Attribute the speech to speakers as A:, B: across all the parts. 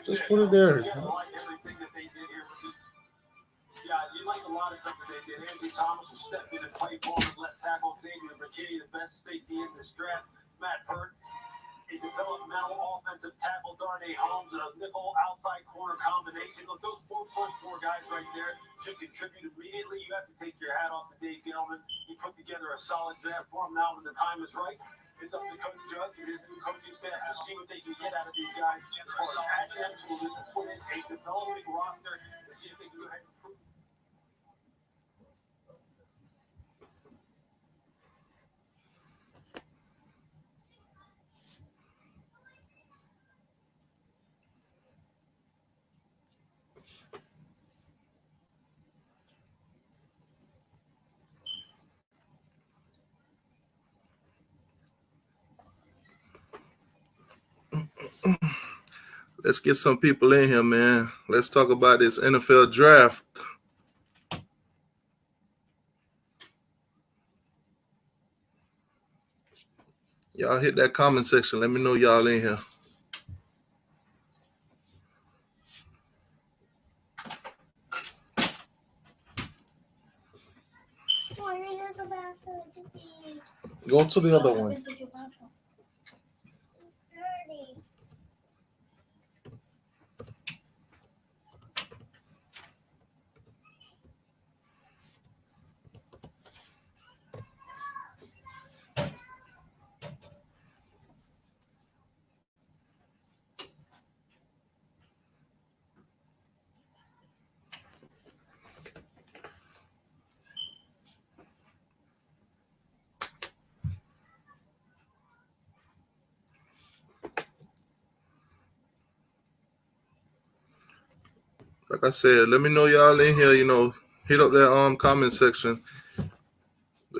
A: Just put it there.
B: Yeah, you like a lot of stuff that they did. Andrew Thomas who stepped in and played ball with left tackle. Xavier McKinney, the best safety in this draft. Matt Pert, a developmental offensive tackle. Darnay Holmes, and a nickel outside corner combination. Look, those first four guys right there should contribute immediately. You have to take your hat off to Dave Gettleman. He put together a solid draft for him. Now when the time is right, it's up to Coach Judge and his new coaching staff to see what they can get out of these guys. As far as adding them to a developing roster to see if they can go ahead and improve.
A: Let's get some people in here, man. Let's talk about this NFL draft. Y'all hit that comment section. Let me know y'all in here. Go to the other one. Like I said, let me know y'all in here. Hit up that comment section.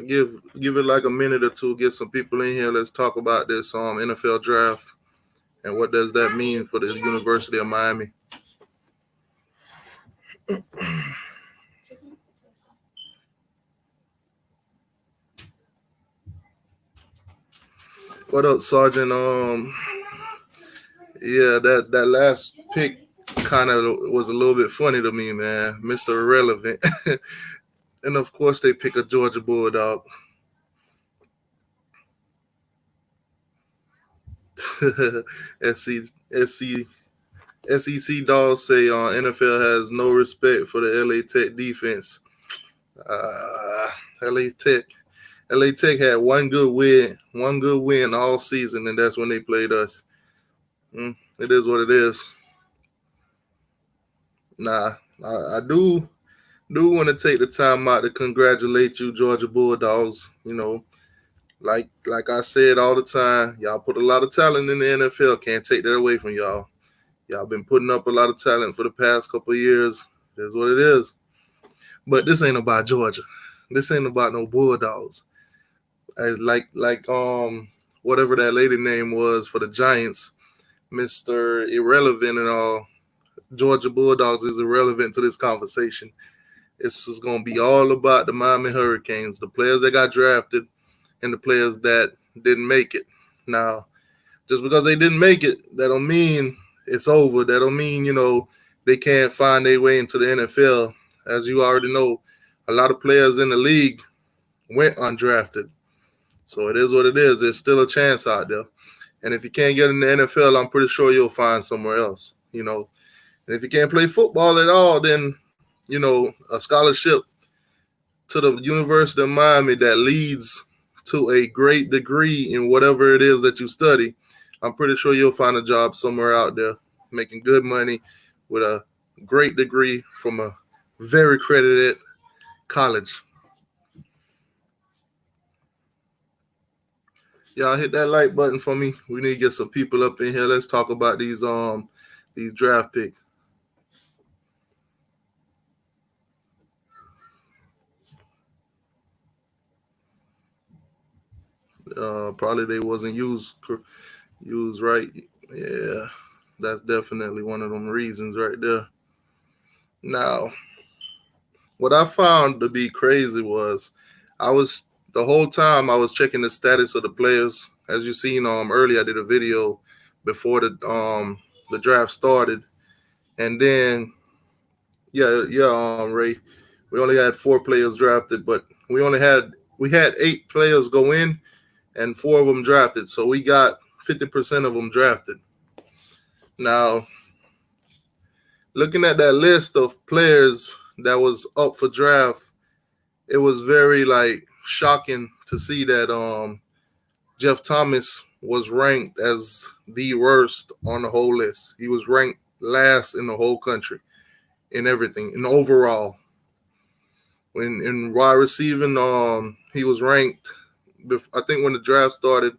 A: Give it like a minute or two. Get some people in here. Let's talk about this NFL draft and what does that mean for the University of Miami. What up, Sergeant? Yeah, that last pick kind of was a little bit funny to me, man. Mr. Irrelevant. And of course they pick a Georgia Bulldog. SEC dolls say NFL has no respect for the LA Tech defense. LA Tech had one good win all season, and that's when they played us. It is what it is. Nah, I do want to take the time out to congratulate you, Georgia Bulldogs. Like I said all the time, y'all put a lot of talent in the NFL. Can't take that away from y'all. Y'all been putting up a lot of talent for the past couple of years. That's what it is. But this ain't about Georgia. This ain't about no Bulldogs. Like whatever that lady name was for the Giants, Mr. Irrelevant and all. Georgia Bulldogs is irrelevant to this conversation. This is going to be all about the Miami Hurricanes, the players that got drafted and the players that didn't make it. Now, just because they didn't make it, that don't mean it's over. That don't mean, they can't find their way into the NFL. As you already know, a lot of players in the league went undrafted. So it is what it is. There's still a chance out there. And if you can't get in the NFL, I'm pretty sure you'll find somewhere else, And if you can't play football at all, then, a scholarship to the University of Miami that leads to a great degree in whatever it is that you study, I'm pretty sure you'll find a job somewhere out there making good money with a great degree from a very credited college. Y'all hit that like button for me. We need to get some people up in here. Let's talk about these draft picks. Probably they wasn't used right. Yeah, that's definitely one of them reasons right there. Now, what I found to be crazy was the whole time I was checking the status of the players. As you seen earlier, I did a video before the draft started, and then Ray, we only had 4 players drafted, but we had 8 players go in and 4 of them drafted, so we got 50% of them drafted. Now, looking at that list of players that was up for draft, it was very like shocking to see that Jeff Thomas was ranked as the worst on the whole list. He was ranked last in the whole country in everything, in overall. When in wide receiving, he was ranked. I think when the draft started,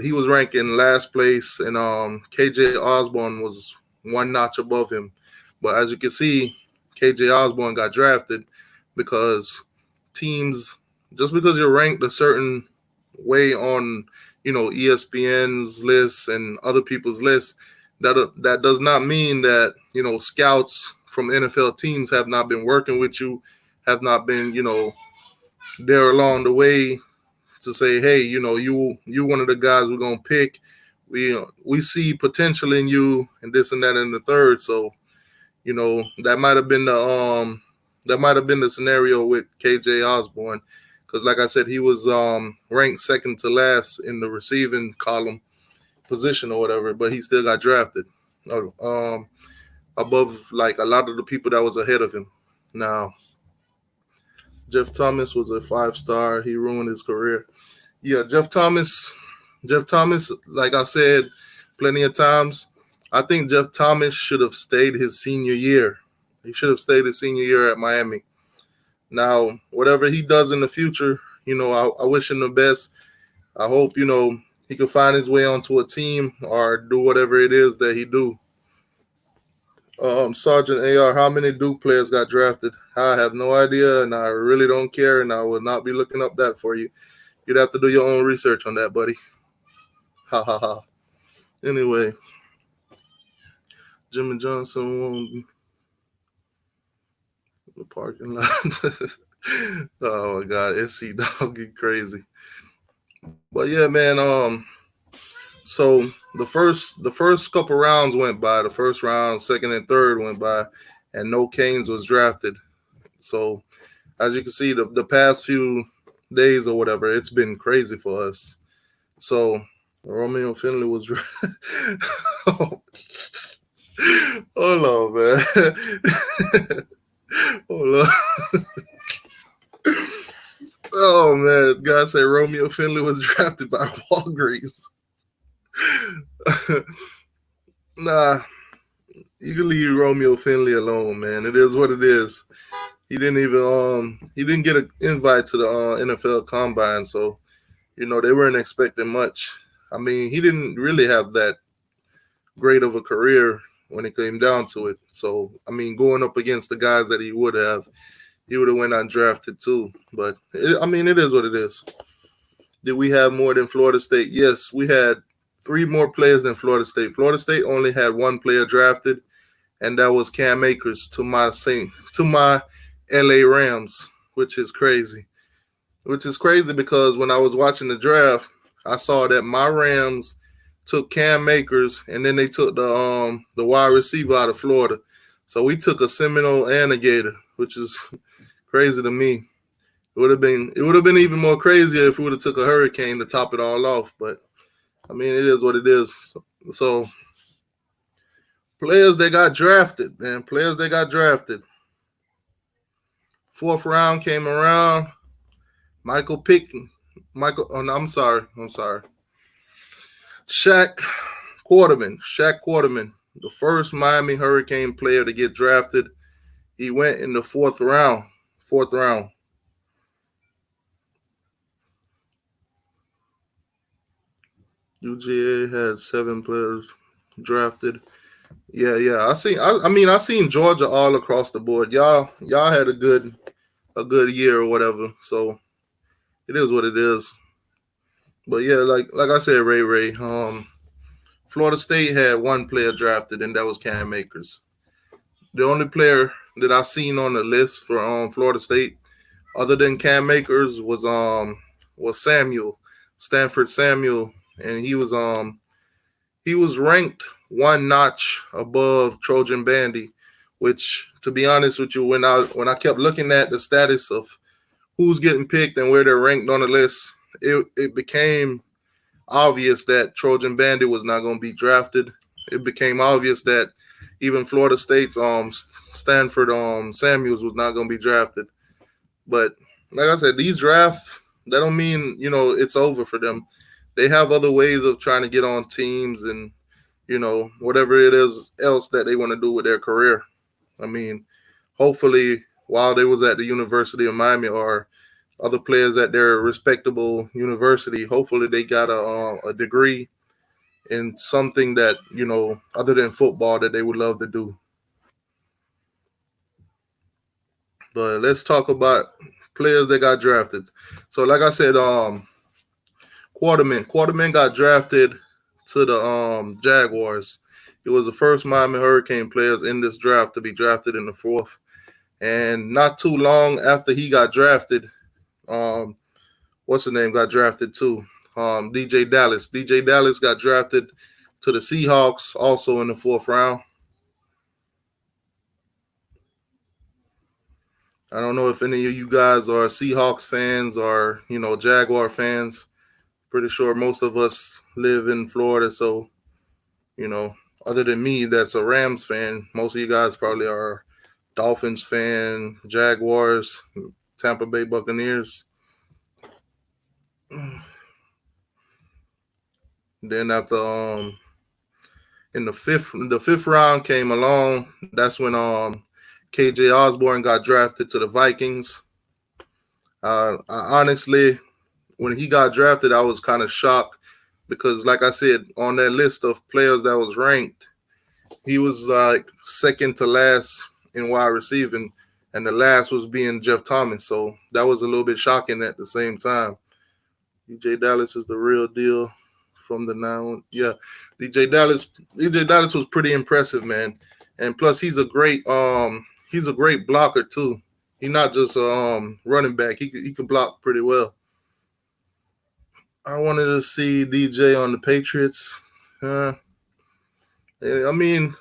A: he was ranked in last place, and KJ Osborne was one notch above him. But as you can see, KJ Osborne got drafted because teams, just because you're ranked a certain way on, ESPN's lists and other people's lists, that does not mean that scouts from NFL teams have not been working with you, have not been there along the way to say, hey, you one of the guys we're gonna pick. We see potential in you, and this and that and the third. So that might have been the scenario with KJ Osborne, because like I said, he was ranked second to last in the receiving column position or whatever, but he still got drafted above like a lot of the people that was ahead of him. Now, Jeff Thomas was a 5-star. He ruined his career. Yeah, Jeff Thomas, like I said plenty of times, I think Jeff Thomas should have stayed his senior year. He should have stayed his senior year at Miami. Now, whatever he does in the future, I wish him the best. I hope, he can find his way onto a team or do whatever it is that he do. Sergeant AR, how many Duke players got drafted? I have no idea, and I really don't care, and I will not be looking up that for you. You'd have to do your own research on that, buddy. Ha ha ha. Anyway, Jimmy Johnson won the parking lot. Oh my God, SC dog get crazy. But yeah, man. So the first couple rounds went by. The first round, second and third went by, and no Canes was drafted. So as you can see, the past few days or whatever, it's been crazy for us. So Romeo Finley was. Oh, hold on, man. Hold on. Oh man, guy said Romeo Finley was drafted by Walgreens. Nah, you can leave Romeo Finley alone, man. It is what it is. He didn't get an invite to the NFL Combine, so they weren't expecting much. I mean, he didn't really have that great of a career when it came down to it. So I mean, going up against the guys that he would have went undrafted too. But it is what it is. Did we have more than Florida State? Yes, we had 3 more players than Florida State. Florida State only had 1 player drafted, and that was Cam Akers to my LA Rams, which is crazy. Which is crazy because when I was watching the draft, I saw that my Rams took Cam Akers, and then they took the wide receiver out of Florida. So we took a Seminole and a Gator, which is crazy to me. It would have been even more crazier if we would have took a Hurricane to top it all off. But I mean, it is what it is. So players that got drafted, man. Players that got drafted. 4th round came around. Michael Pickton. Oh, no, I'm sorry. Shaq Quarterman, the first Miami Hurricane player to get drafted. He went in the 4th round. UGA had 7 players drafted. Yeah. I seen Georgia all across the board. Y'all had a good year or whatever. So it is what it is. But yeah, like I said, Ray. Florida State had 1 player drafted, and that was Cam Akers. The only player that I seen on the list for Florida State, other than Cam Akers, was Stanford Samuel, and he he was ranked one notch above Trojan Bandy, which, to be honest with you, when I kept looking at the status of who's getting picked and where they're ranked on the list, it became obvious that Trojan Bandit was not going to be drafted. It became obvious that even Florida State's Stanford Samuels was not going to be drafted. But like I said, these drafts, that don't mean it's over for them. They have other ways of trying to get on teams and whatever it is else that they want to do with their career. I mean, hopefully while they was at the University of Miami or other players at their respectable university, hopefully they got a degree in something that other than football that they would love to do. But let's talk about players that got drafted. So like I said, Quarterman got drafted to the Jaguars. He was the first Miami Hurricane players in this draft to be drafted in the fourth. And not too long after he got drafted, what's the name got drafted too? DJ Dallas. DJ Dallas got drafted to the Seahawks also in the fourth round. I don't know if any of you guys are Seahawks fans or Jaguar fans. Pretty sure most of us live in Florida, so other than me, that's a Rams fan. Most of you guys probably are Dolphins fan, Jaguars, Tampa Bay Buccaneers. Then after in the fifth round came along. That's when KJ Osborne got drafted to the Vikings. I honestly, when he got drafted, I was kind of shocked because, like I said, on that list of players that was ranked, he was like second to last in wide receiving, and the last was being Jeff Thomas. So that was a little bit shocking at the same time. DJ Dallas is the real deal from the now. Yeah, DJ Dallas was pretty impressive, man. And plus, he's a great blocker too. He's not just a running back. He can block pretty well. I wanted to see DJ on the Patriots. I mean,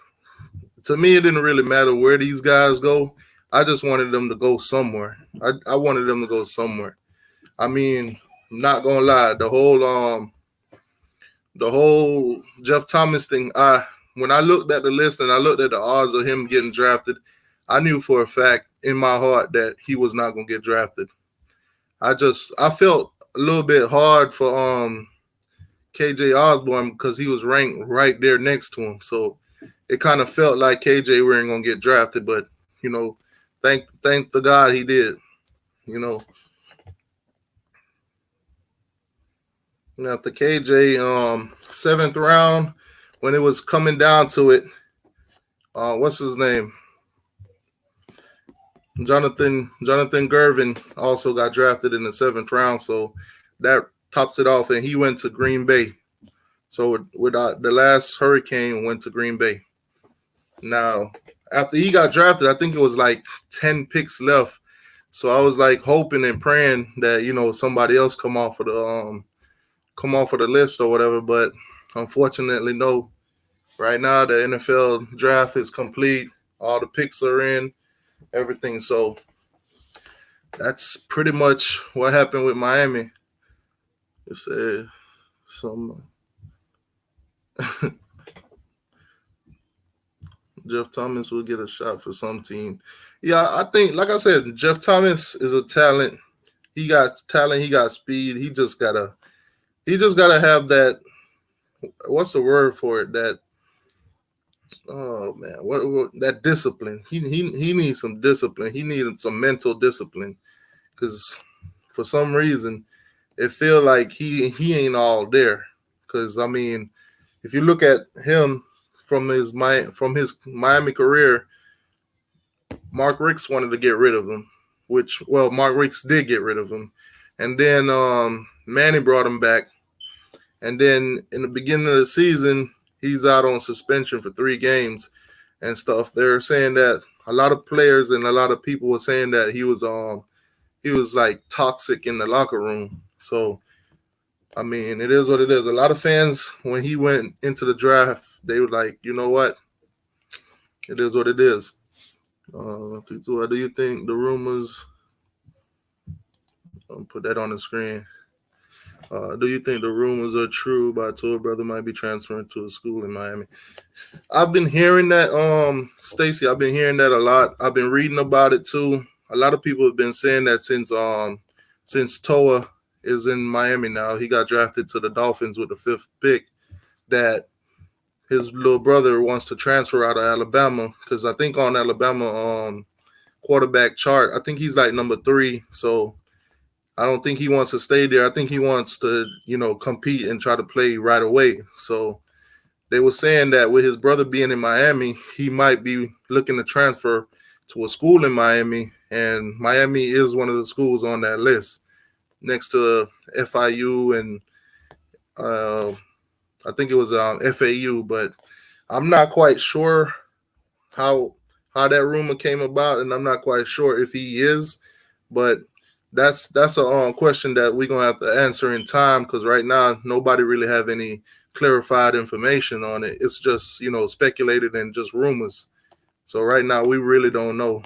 A: to me, it didn't really matter where these guys go. I just wanted them to go somewhere. I wanted them to go somewhere. I mean, I'm not gonna lie, the whole Jeff Thomas thing. When I looked at the list and I looked at the odds of him getting drafted, I knew for a fact in my heart that he was not gonna get drafted. I felt a little bit hard for KJ Osborne because he was ranked right there next to him. So it kind of felt like KJ weren't gonna get drafted, but thank the God he did. After KJ, seventh round, when it was coming down to it, what's his name? Jonathan Gervin also got drafted in the seventh round, so that tops it off, and he went to Green Bay. So the last Hurricane went to Green Bay. Now, after he got drafted, I think it was like 10 picks left. So I was like hoping and praying that somebody else come off of the list or whatever. But unfortunately, no. Right now, the NFL draft is complete. All the picks are in, everything. So that's pretty much what happened with Miami. It's some Jeff Thomas will get a shot for some team. Yeah, I think, like I said, Jeff Thomas is a talent. He got talent. He got speed. He just gotta have that. What's the word for it? What that discipline. He needs some discipline. He needed some mental discipline because for some reason it feel like he ain't all there. Because I mean, if you look at him from his Miami career, Mark Ricks wanted to get rid of him, Mark Ricks did get rid of him, and then Manny brought him back, and then in the beginning of the season, he's out on suspension for 3 games and stuff. They're saying that a lot of players and a lot of people were saying that he was like toxic in the locker room. So I mean, it is what it is. A lot of fans, when he went into the draft, they were like, you know what? It is what it is. Do you think the rumors? I'll put that on the screen. Do you think the rumors are true about Tour brother might be transferring to a school in Miami? I've been hearing that, Stacy. I've been hearing that a lot. I've been reading about it too. A lot of people have been saying that since Toa is in Miami now, he got drafted to the Dolphins with the 5th pick. That his little brother wants to transfer out of Alabama because I think on Alabama quarterback chart, I think he's like number 3. So I don't think he wants to stay there. I think he wants to, compete and try to play right away. So they were saying that with his brother being in Miami, he might be looking to transfer to a school in Miami, and Miami is one of the schools on that list next to FIU and uh, I think it was FAU, but I'm not quite sure how how that rumor came about, and I'm not quite sure if he is, but that's a question that we're gonna have to answer in time because right now nobody really have any clarified information on it. It's just speculated and just rumors. So right now we really don't know.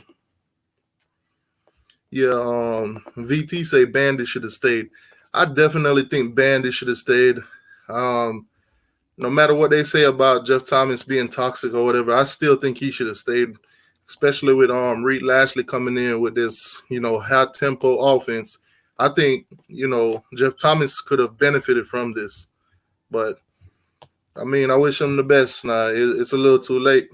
A: Yeah, VT say Bandit should have stayed. I definitely think Bandit should have stayed. Um, no matter what they say about Jeff Thomas being toxic or whatever, I still think he should have stayed, especially with Reed Lashley coming in with this, high tempo offense. I think, Jeff Thomas could have benefited from this. But I mean, I wish him the best. Now it's a little too late.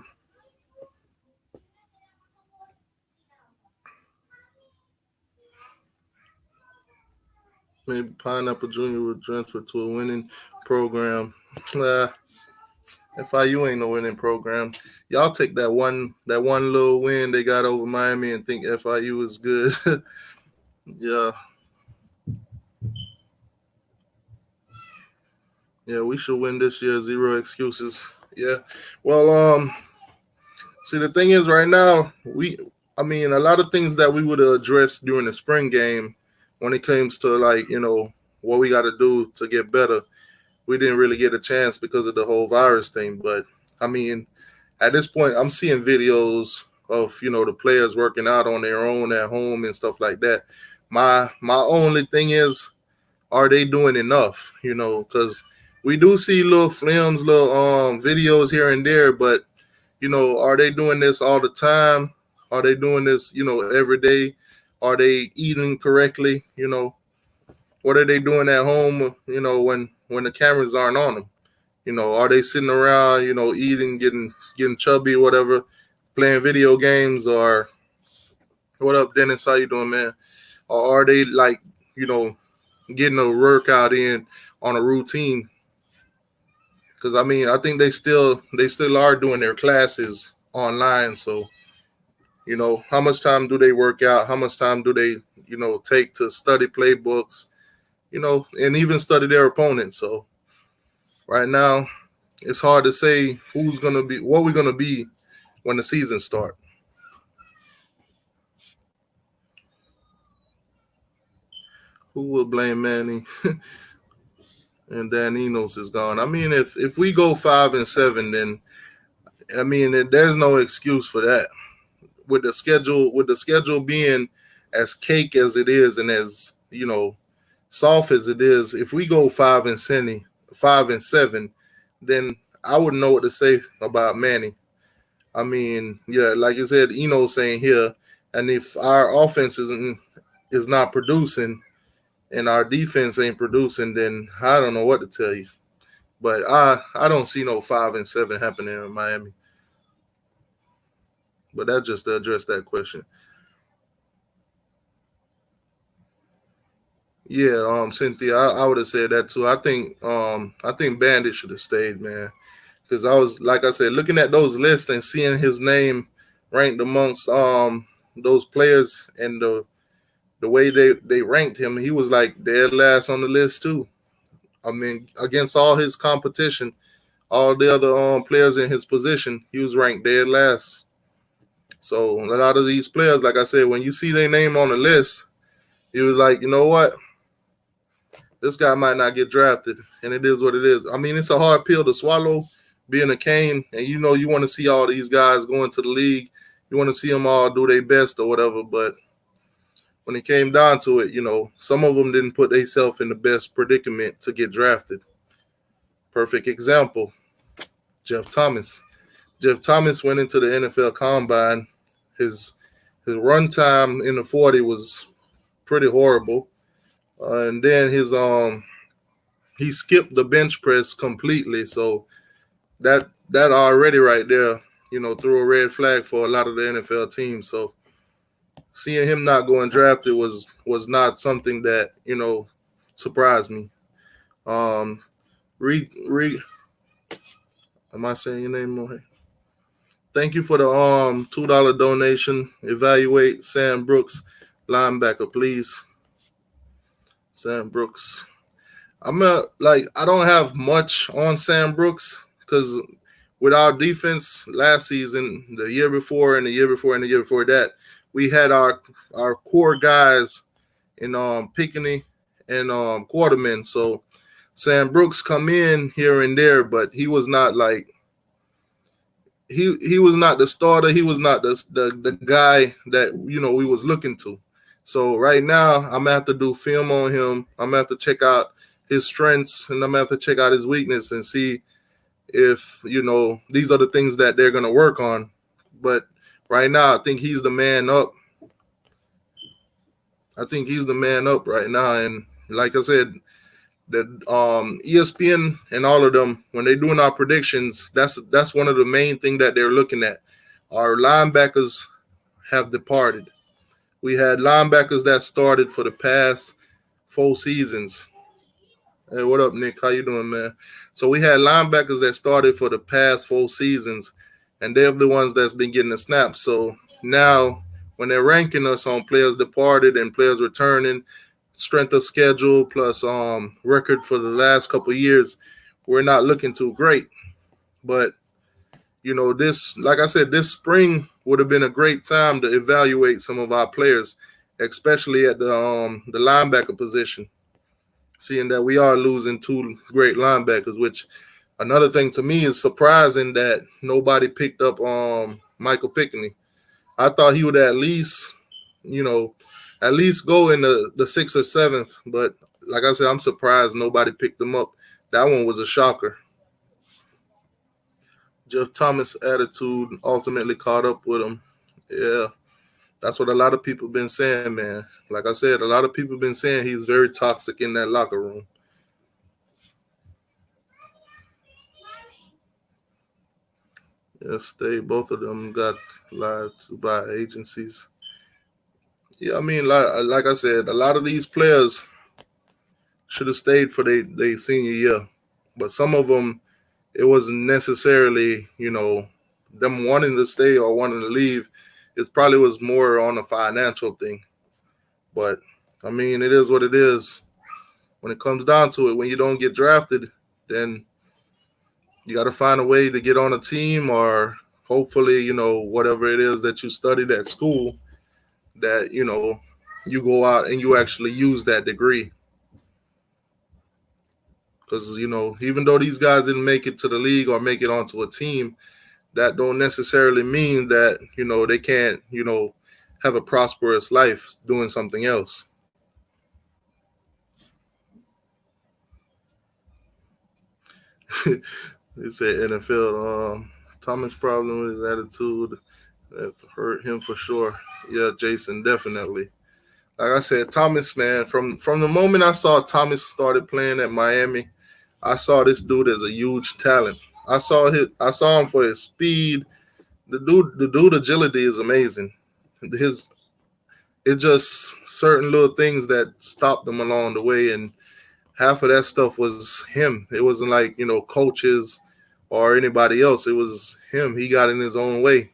A: Maybe Pineapple Junior would transfer to a winning program. Nah, FIU ain't no winning program. Y'all take that one little win they got over Miami and think FIU is good. Yeah, yeah, we should win this year. Zero excuses. Yeah. Well, see, the thing is, right now, I mean, a lot of things that we would have addressed during the spring game when it comes to, like, what we got to do to get better, we didn't really get a chance because of the whole virus thing. But, I mean, at this point, I'm seeing videos of, the players working out on their own at home and stuff like that. My only thing is, are they doing enough? Because we do see little films, little videos here and there, but are they doing this all the time? Are they doing this, every day? Are they eating correctly? What are they doing at home? When the cameras aren't on them? Are they sitting around, eating, getting chubby, whatever, playing video games, or what up, Dennis? How you doing, man? Or are they like, you know, getting a workout in on a routine? Because I mean, I think they still are doing their classes online. So how much time do they work out? How much time do they take to study playbooks? And even study their opponents. So right now, it's hard to say who's gonna be what we're gonna be when the season starts. Who will blame Manny and Dan Enos is gone? I mean, if we go 5-7, then I mean there's no excuse for that. With the schedule being as cake as it is and as soft as it is, if we go 5-7, then I wouldn't know what to say about Manny. I mean, yeah, like you said, saying here, and if our offense is not producing and our defense ain't producing, then I don't know what to tell you. But I don't see no 5-7 happening in Miami. But that's just to address that question. Yeah, Cynthia, I would have said that too. I think Bandit should have stayed, man. Because I was, like I said, looking at those lists and seeing his name ranked amongst those players and the way they ranked him, he was like dead last on the list too. I mean, against all his competition, all the other players in his position, he was ranked dead last. So a lot of these players, like I said, when you see their name on the list, he was like, you know what? this guy might not get drafted, and it is what it is. I mean, it's a hard pill to swallow, being a Cane, and you want to see all these guys go into the league. You want to see them all do their best or whatever, but when it came down to it, some of them didn't put themselves in the best predicament to get drafted. Perfect example, Jeff Thomas. Jeff Thomas went into the NFL Combine. His run time in the 40 was pretty horrible, and then he skipped the bench press completely. So that already right there, threw a red flag for a lot of the NFL teams. So seeing him not going drafted was not something that surprised me. Um, re am I saying your name more? Thank you for the $2 donation. Evaluate Sam Brooks, linebacker, please. Sam Brooks. I don't have much on Sam Brooks because with our defense last season, the year before, and the year before, and the year before that, we had our core guys in Pickney and Quarterman. So Sam Brooks come in here and there, but he was not like he was not the starter. He was not the guy that we was looking to. So right now I'm gonna have to do film on him. I'm gonna have to check out his strengths, and I'm gonna have to check out his weakness and see if these are the things that they're gonna work on. But right now I think he's the man up. I think he's the man up right now, and like I said, that ESPN and all of them, when they're doing our predictions, that's one of the main thing that they're looking at. Our linebackers have departed. We had linebackers that started for the past 4 seasons. Hey, what up, Nick? How you doing, man? So we had linebackers that started for the past 4 seasons, and they're the ones that's been getting the snaps. So now, when they're ranking us on players departed and players returning, strength of schedule plus record for the last couple of years, we're not looking too great. But this, like I said, this spring would have been a great time to evaluate some of our players, especially at the linebacker position, seeing that we are losing 2 great linebackers. Which another thing to me is surprising that nobody picked up Michael Pickney. I thought he would at least go in the 6th or 7th. But like I said, I'm surprised nobody picked him up. That one was a shocker. Jeff Thomas' attitude ultimately caught up with him. Yeah, that's what a lot of people been saying, man. Like I said, a lot of people been saying he's very toxic in that locker room. Yes, both of them got lied to by agencies. Yeah, I mean, like I said, a lot of these players should have stayed for their senior year, but some of them, it wasn't necessarily them wanting to stay or wanting to leave. It probably was more on a financial thing. But I mean, it is what it is. When it comes down to it, when you don't get drafted, then you got to find a way to get on a team, or hopefully, whatever it is that you studied at school, that you go out and you actually use that degree. Because even though these guys didn't make it to the league or make it onto a team, that don't necessarily mean that they can't have a prosperous life doing something else. They say NFL. Thomas' problem with his attitude that hurt him for sure. Yeah, Jason, definitely. Like I said, Thomas, man, from the moment I saw Thomas started playing at Miami, I saw this dude as a huge talent. I saw him for his speed. The dude agility is amazing. His It's just certain little things that stopped him along the way, and half of that stuff was him. It wasn't like coaches or anybody else. It was him. He got in his own way.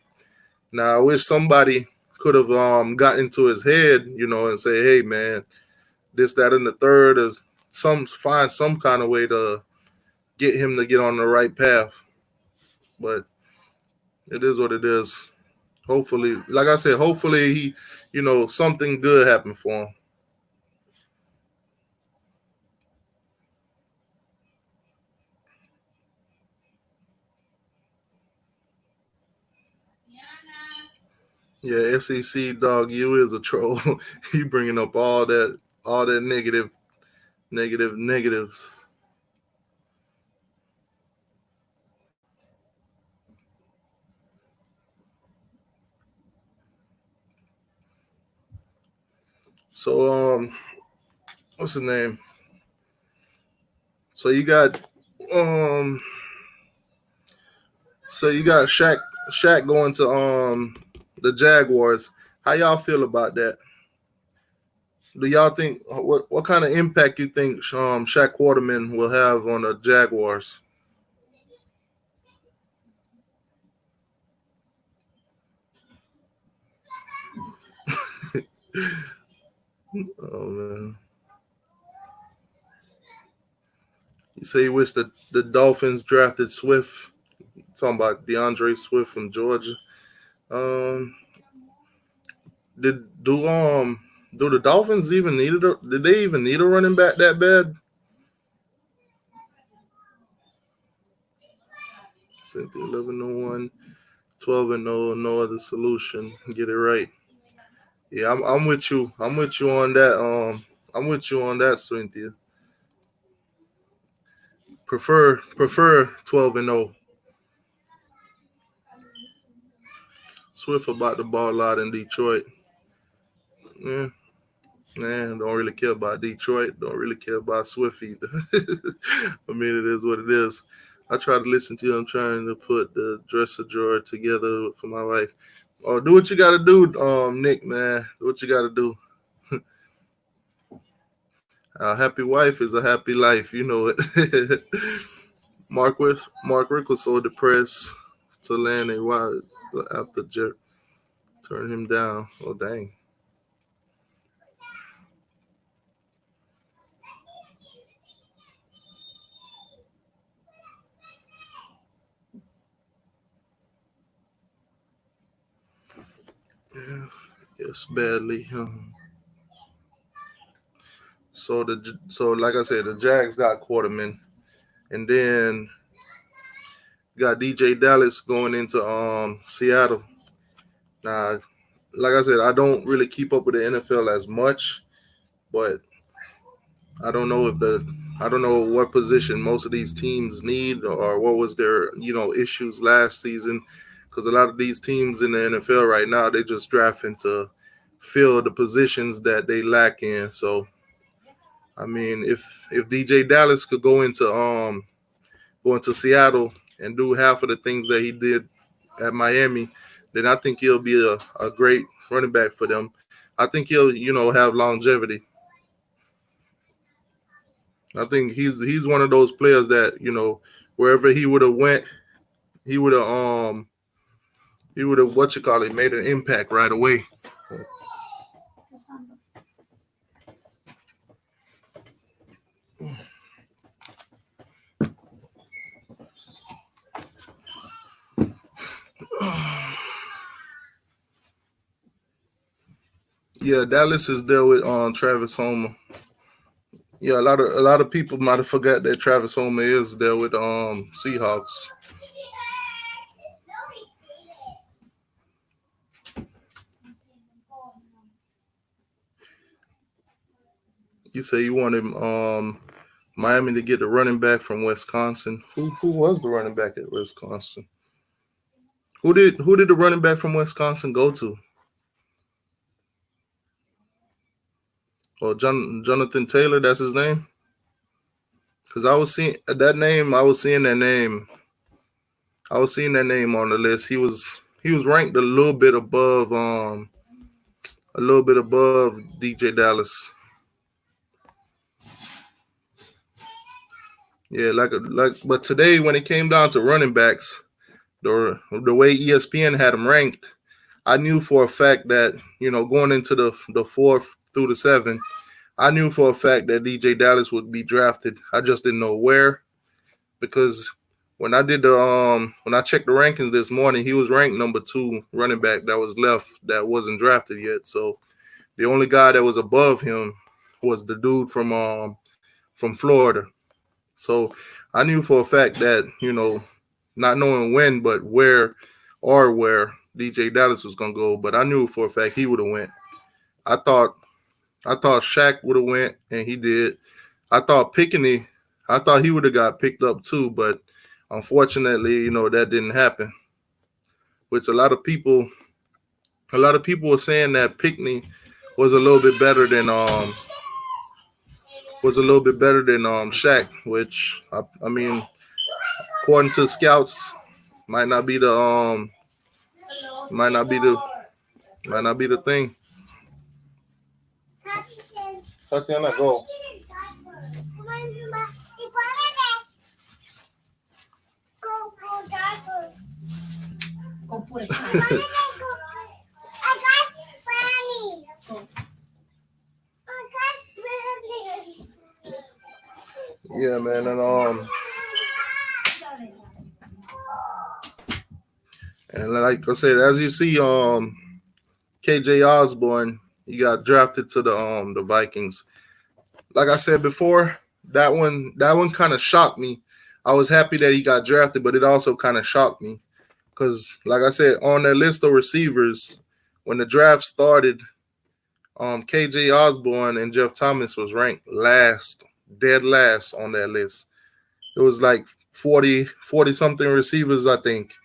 A: Now I wish somebody could have got into his head, and say, hey man, this, that, and the third, is find some kind of way to get him to get on the right path. But it is what it is. Hopefully, like I said, hopefully something good happened for him. Yeah, SEC dog, you is a troll. You bringing up all that negatives. So what's the name? So you got um so you got Shaq going to the Jaguars. How y'all feel about that? Do y'all think what kind of impact you think Shaq Quarterman will have on the Jaguars? Oh man, you say you wish the Dolphins drafted Swift. Talking about DeAndre Swift from Georgia. Um, did do the Dolphins even did they even need a running back that bad? Cynthia 11-1, 12-0, no other solution. Get it right. Yeah, I'm with you. I'm with you on that. I'm with you on that, Cynthia. Prefer 12-0. Swift about the ball out in Detroit. Yeah, man, don't really care about Detroit. Don't really care about Swift either. I mean, it is what it is. I try to listen to you. I'm trying to put the dresser drawer together for my wife. Oh, do what you got to do, Nick, man. Do what you got to do. A happy wife is a happy life. You know it. Mark Rick was so depressed to land a wide after Jerk turned him down. Oh, dang. Yeah, yes, badly. So like I said, the Jags got Quarterman, and then got DJ Dallas going into Seattle. Now, like I said, I don't really keep up with the NFL as much, but I don't know if the I don't know what position most of these teams need or what was their issues last season, because a lot of these teams in the NFL right now they just drafting to fill the positions that they lack in. So I mean, if DJ Dallas could go into Seattle and do half of the things that he did at Miami, then I think he'll be a great running back for them. I think he'll have longevity. I think he's one of those players that wherever he would have went, he would have he would have what you call it made an impact right away. Yeah, Dallas is there with Travis Homer. Yeah, a lot of people might have forgot that Travis Homer is there with Seahawks. You say you wanted Miami to get the running back from Wisconsin. Who was the running back at Wisconsin? Who did the running back from Wisconsin go to? Or Jonathan Taylor, that's his name? Because I was seeing that name. I was seeing that name on the list. He was ranked a little bit above DJ Dallas. Yeah, but today when it came down to running backs, the way ESPN had him ranked, I knew for a fact that going into the fourth through the seventh, I knew for a fact that DJ Dallas would be drafted. I just didn't know where, because when I checked the rankings this morning, he was ranked number 2 running back that was left that wasn't drafted yet. So the only guy that was above him was the dude from Florida. So I knew for a fact that not knowing when, but where, DJ Dallas was gonna go, but I knew for a fact he would have went. I thought I thought Shaq would have went, and he did. I thought Pickney, I thought he would have got picked up too, but unfortunately, that didn't happen. Which a lot of people were saying that Pickney was a little bit better than Shaq, which I mean, according to scouts, might not be the might not be the might not be the thing. Tatiana, go.
C: Go put a time.
A: Yeah, man, and like I said, as you see, KJ Osborne, he got drafted to the Vikings. Like I said before, that one kind of shocked me. I was happy that he got drafted, but it also kind of shocked me because, like I said, on that list of receivers, when the draft started, KJ Osborne and Jeff Thomas was ranked last, dead last on that list. It was like 40 something receivers, I think,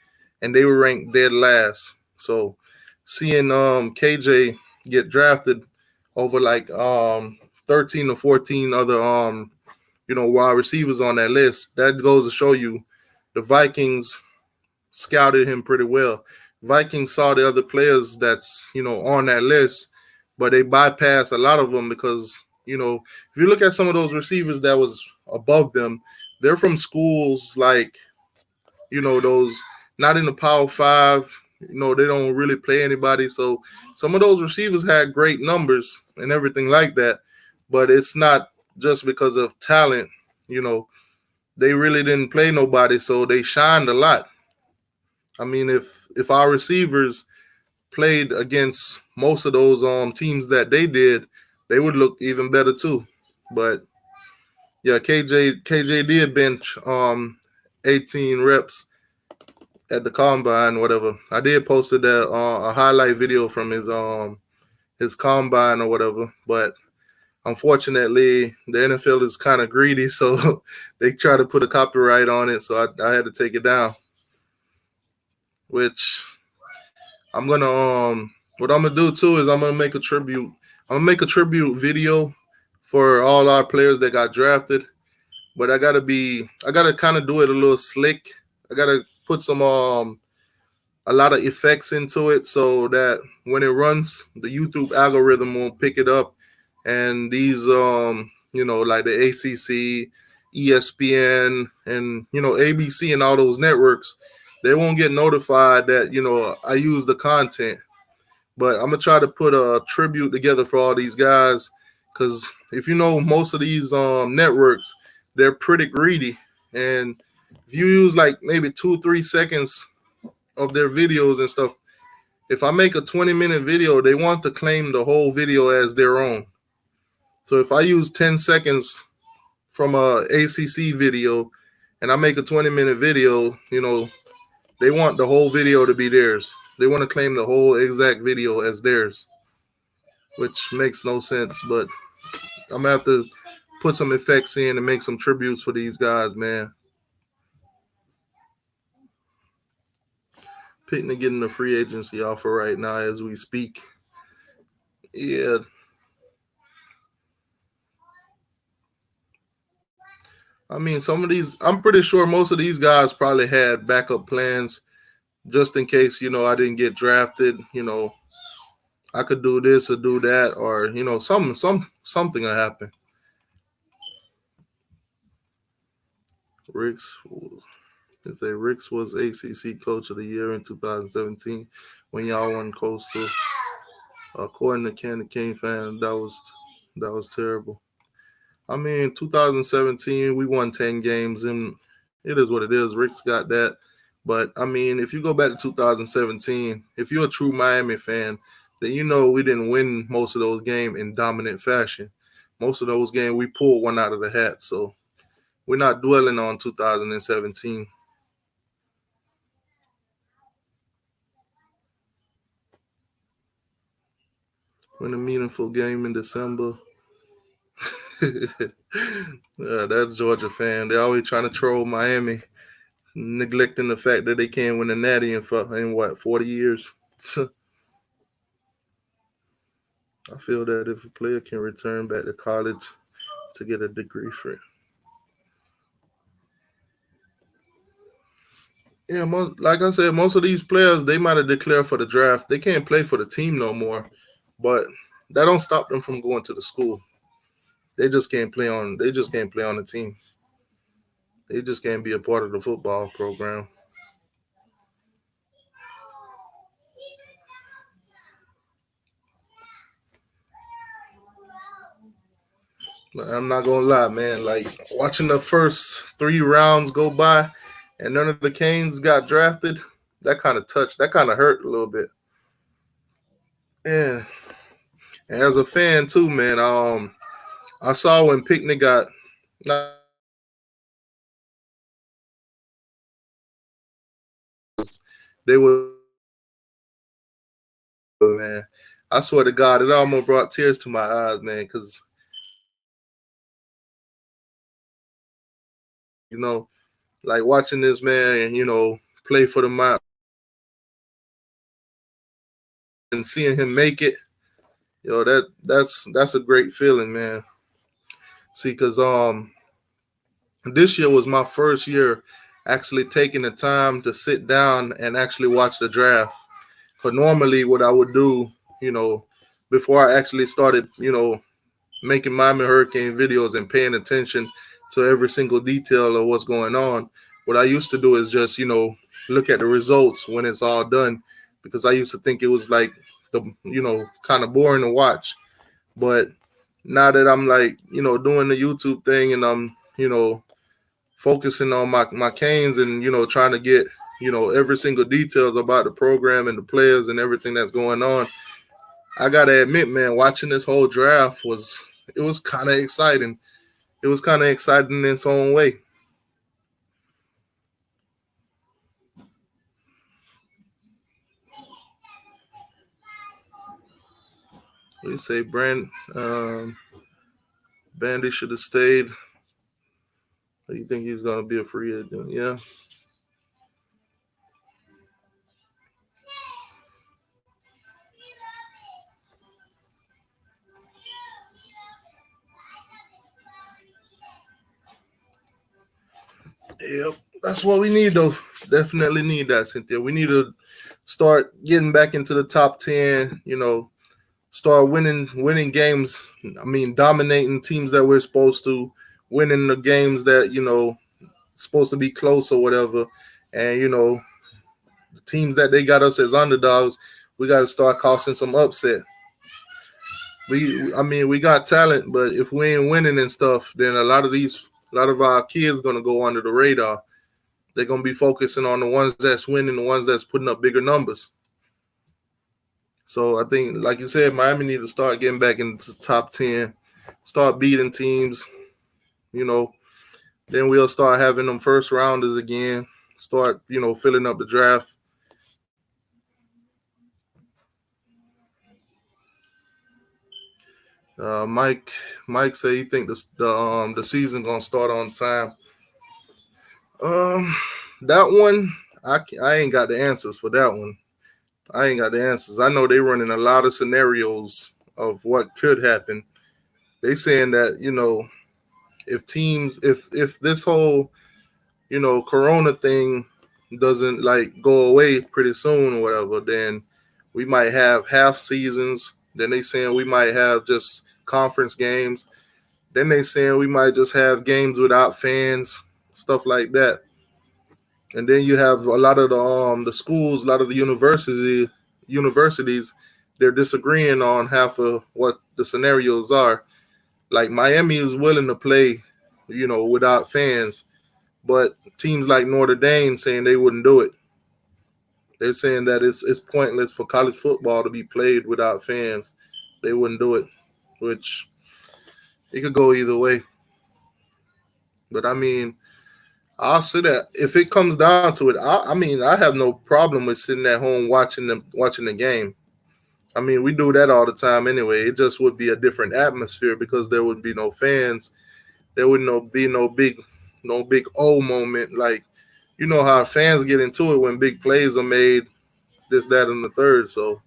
A: and they were ranked dead last. So seeing KJ get drafted over like 13 or 14 other wide receivers on that list, that goes to show you the Vikings scouted him pretty well. Vikings saw the other players that's on that list, but they bypassed a lot of them because if you look at some of those receivers that was above them, they're from schools like those not in the Power Five. They don't really play anybody. So some of those receivers had great numbers and everything like that, but it's not just because of talent. They really didn't play nobody, so they shined a lot. I mean, if our receivers played against most of those teams that they did, they would look even better too. But yeah, KJ did bench 18 reps at the combine, whatever. I did posted that a highlight video from his combine or whatever, but unfortunately the NFL is kind of greedy, so they try to put a copyright on it, so I had to take it down. Which I'm gonna what I'm gonna do too is I'm gonna make a tribute. I'm gonna make a tribute video for all our players that got drafted, but I gotta kind of do it a little slick. I gotta put some a lot of effects into it so that when it runs, the YouTube algorithm won't pick it up, and these like the ACC, ESPN, and ABC and all those networks, they won't get notified that I use the content. But I'm gonna try to put a tribute together for all these guys, because if most of these networks, they're pretty greedy, and if you use like maybe 2-3 seconds of their videos and stuff, if I make a 20-minute video, they want to claim the whole video as their own. So if I use 10 seconds from a ACC video and I make a 20-minute video, they want the whole video to be theirs. They want to claim the whole exact video as theirs, which makes no sense. But I'm gonna have to put some effects in and make some tributes for these guys, man. Pickney getting a free agency offer right now as we speak. Yeah. I mean, I'm pretty sure most of these guys probably had backup plans just in case, I didn't get drafted, I could do this or do that, or, something will happen. Ricks was ACC Coach of the Year in 2017 when y'all won Coastal. According to Candy King fan, that was terrible. I mean, 2017 we won 10 games, and it is what it is. Rick's got that. But I mean, if you go back to 2017, if you're a true Miami fan, then we didn't win most of those games in dominant fashion. Most of those games we pulled one out of the hat. So we're not dwelling on 2017. Win a meaningful game in December. Yeah, that's Georgia fan. They always trying to troll Miami, neglecting the fact that they can't win a natty in what 40 years. I feel that if a player can return back to college to get a degree for it. Yeah, like I said, most of these players they might have declared for the draft. They can't play for the team no more, but that don't stop them from going to the school. They just can't play on. They just can't play on the team. They just can't be a part of the football program. But I'm not gonna lie, man. Like watching the first 3 rounds go by, and none of the Canes got drafted. That kind of touched. That kind of hurt a little bit. Yeah. And as a fan too, man. I saw when Picnic got not they were man. I swear to God, it almost brought tears to my eyes, man. Because like watching this man, play for the Mount and seeing him make it, that's a great feeling, man. See, because this year was my first year actually taking the time to sit down and actually watch the draft. But normally, what I would do, you know, before I actually started, making Miami Hurricane videos and paying attention to every single detail of what's going on, what I used to do is just, look at the results when it's all done, because I used to think it was like kind of boring to watch. But now that I'm like, doing the YouTube thing and I'm, focusing on my canes and trying to get every single details about the program and the players and everything that's going on. I gotta admit, man, watching this whole draft was kind of exciting. It was kind of exciting in its own way. We say Bandy should have stayed. You think he's gonna be a free agent? Yeah. Yep. That's what we need, though. Definitely need that, Cynthia. We need to start getting back into the top 10. Start winning games. I mean, dominating teams that we're supposed to, winning the games that supposed to be close or whatever, and the teams that they got us as underdogs, we got to start causing some upset. I mean, we got talent, but if we ain't winning and stuff, then a lot of our kids gonna go under the radar. They're gonna be focusing on the ones that's winning, the ones that's putting up bigger numbers. So I think, like you said, Miami need to start getting back into the top 10, start beating teams. You know, then we'll start having them first rounders again. Start, filling up the draft. Mike, Mike said he think the season gonna start on time. Um, that one, I ain't got the answers for that one. I ain't got the answers. I know they running a lot of scenarios of what could happen. They saying that if this whole Corona thing doesn't like go away pretty soon or whatever, then we might have half seasons. Then they saying we might have just conference games. Then they saying we might just have games without fans, stuff like that. And then you have a lot of the schools, a lot of the universities, they're disagreeing on half of what the scenarios are. Like Miami is willing to play, without fans, but teams like Notre Dame saying they wouldn't do it. They're saying that it's pointless for college football to be played without fans. They wouldn't do it, which it could go either way. But I mean, I'll say that if it comes down to it, I mean, I have no problem with sitting at home watching the game. I mean, we do that all the time anyway. It just would be a different atmosphere because there would be no fans. There would be no big O moment. Like, you know how fans get into it when big plays are made, this, that, and the third. So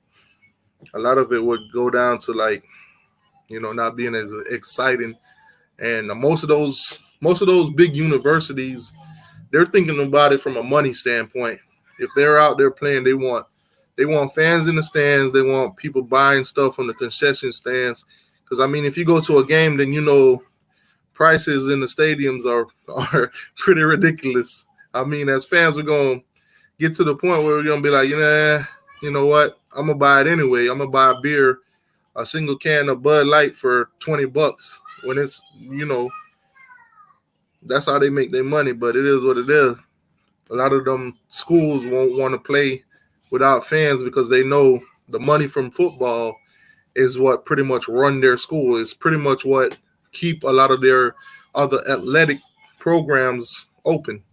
A: a lot of it would go down to like, not being as exciting. And most of those big universities, they're thinking about it from a money standpoint. If they're out there playing, they want fans in the stands. They want people buying stuff from the concession stands. Because I mean, if you go to a game, then prices in the stadiums are pretty ridiculous. I mean, as fans, we're gonna get to the point where we're gonna be like, you know what? I'm gonna buy it anyway. I'm gonna buy a beer, a single can of Bud Light for $20 when it's that's how they make their money. But it is what it is. A lot of them schools won't want to play without fans because they know the money from football is what pretty much run their school. It's pretty much what keep a lot of their other athletic programs open.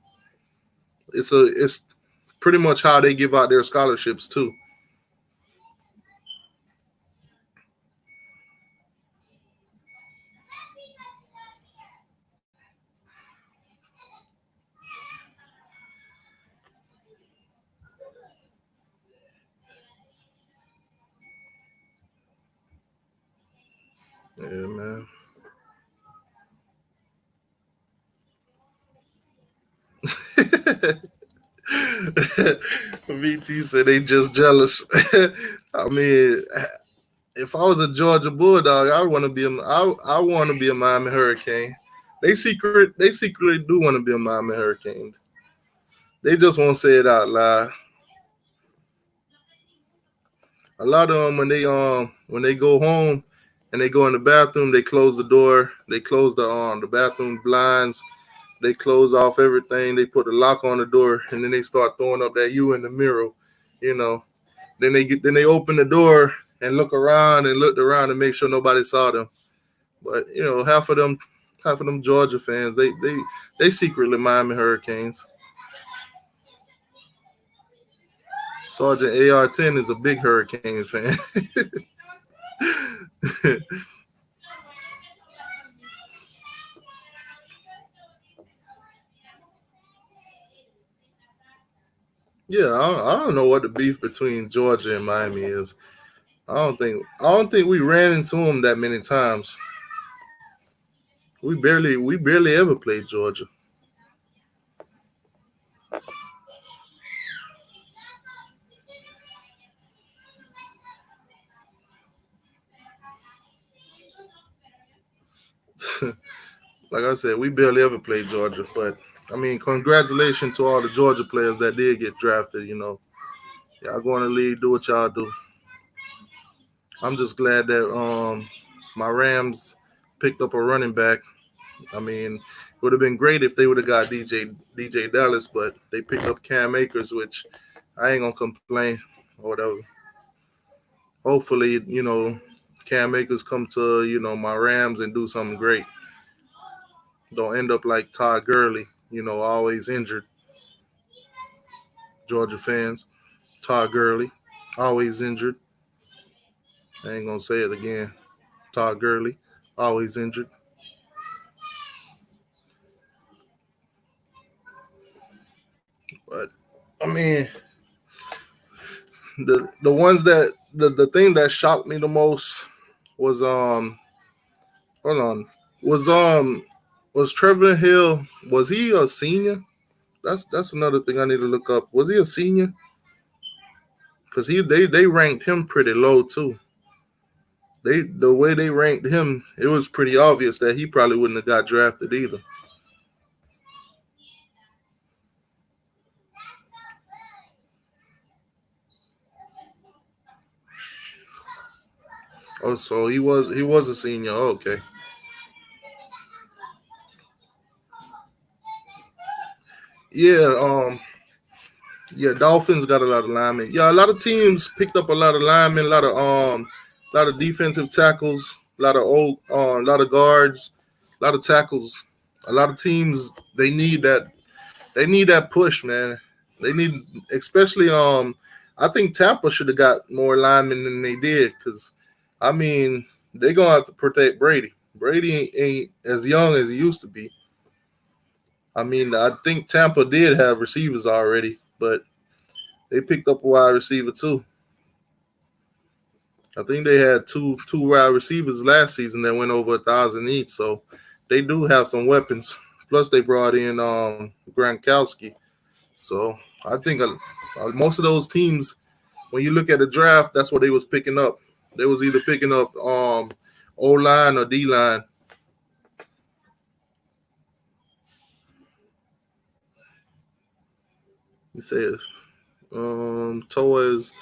A: It's pretty much how they give out their scholarships too. Yeah, man. VT said they just jealous. I mean, if I was a Georgia Bulldog, I want to be a Miami Hurricane. They secretly do want to be a Miami Hurricane. They just won't say it out loud. A lot of them when they go home and they go in the bathroom, they close the door, they close the bathroom blinds, they close off everything, they put a lock on the door, and then they start throwing up that U in the mirror, you know. Then they open the door and looked around and make sure nobody saw them. But half of them Georgia fans, they secretly Miami Hurricanes. Sergeant AR-10 is a big Hurricane fan. Yeah, I don't know what the beef between Georgia and Miami is. I don't think we ran into them that many times. We barely ever played Georgia. Like I said, we barely ever played Georgia. But I mean, congratulations to all the Georgia players that did get drafted. Y'all go in the league, do what y'all do. I'm just glad that my Rams picked up a running back. I mean, it would have been great if they would have got DJ Dallas, but they picked up Cam Akers, which I ain't gonna complain or whatever. Hopefully, Cam Akers come to my Rams and do something great. Don't end up like Todd Gurley, always injured. Georgia fans, Todd Gurley, always injured. I ain't gonna say it again. Todd Gurley, always injured. But I mean, the ones that the thing that shocked me the most was hold on was Trevor Hill, was he a senior? That's another thing I need to look up. Was he a senior? Because they ranked him pretty low too. The way they ranked him, it was pretty obvious that he probably wouldn't have got drafted either. Oh, so he was a senior. Oh, okay. Yeah, yeah, Dolphins got a lot of linemen. Yeah, a lot of teams picked up a lot of linemen, a lot of defensive tackles, a lot of guards, a lot of tackles. A lot of teams they need that push, man. They need, especially I think Tampa should have got more linemen than they did because, I mean, they're going to have to protect Brady. Brady ain't as young as he used to be. I mean, I think Tampa did have receivers already, but they picked up a wide receiver too. I think they had two wide receivers last season that went over 1,000 each, so they do have some weapons. Plus, they brought in Gronkowski. So I think most of those teams, when you look at the draft, that's what they was picking up. They was either picking up O line or D line. He says Toa is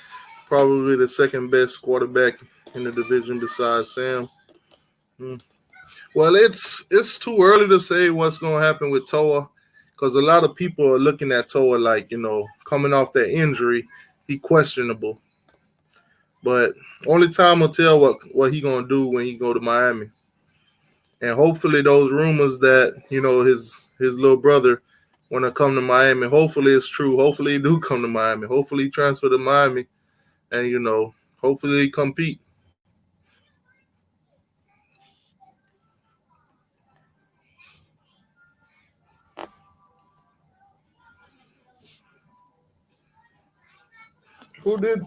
A: probably the second best quarterback in the division besides Sam. Hmm. Well, it's too early to say what's going to happen with Toa because a lot of people are looking at Toa like, coming off that injury, he questionable. But only time will tell what he gonna do when he go to Miami. And hopefully those rumors that his little brother want to come to Miami, hopefully it's true. Hopefully he do come to Miami. Hopefully he transfer to Miami, and hopefully he compete. Who did?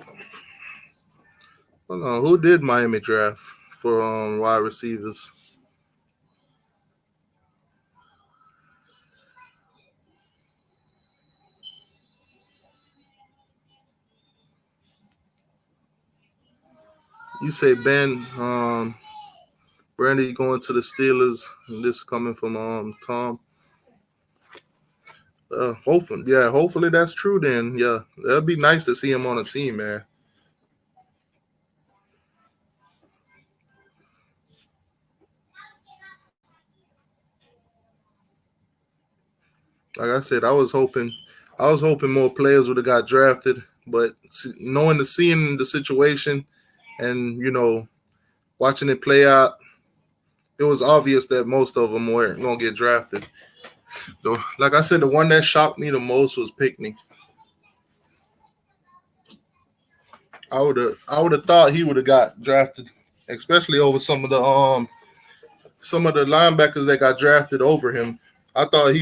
A: Hold on, who did Miami draft for wide receivers? You say Ben Brandy going to the Steelers, and this coming from Tom. Hopefully that's true. Then, yeah, that'd be nice to see him on a team, man. Like I said, I was hoping more players would have got drafted, but seeing the situation, and watching it play out, it was obvious that most of them weren't gonna get drafted. Though, like I said, the one that shocked me the most was Pickney. I would have thought he would have got drafted, especially over some of the linebackers that got drafted over him. I thought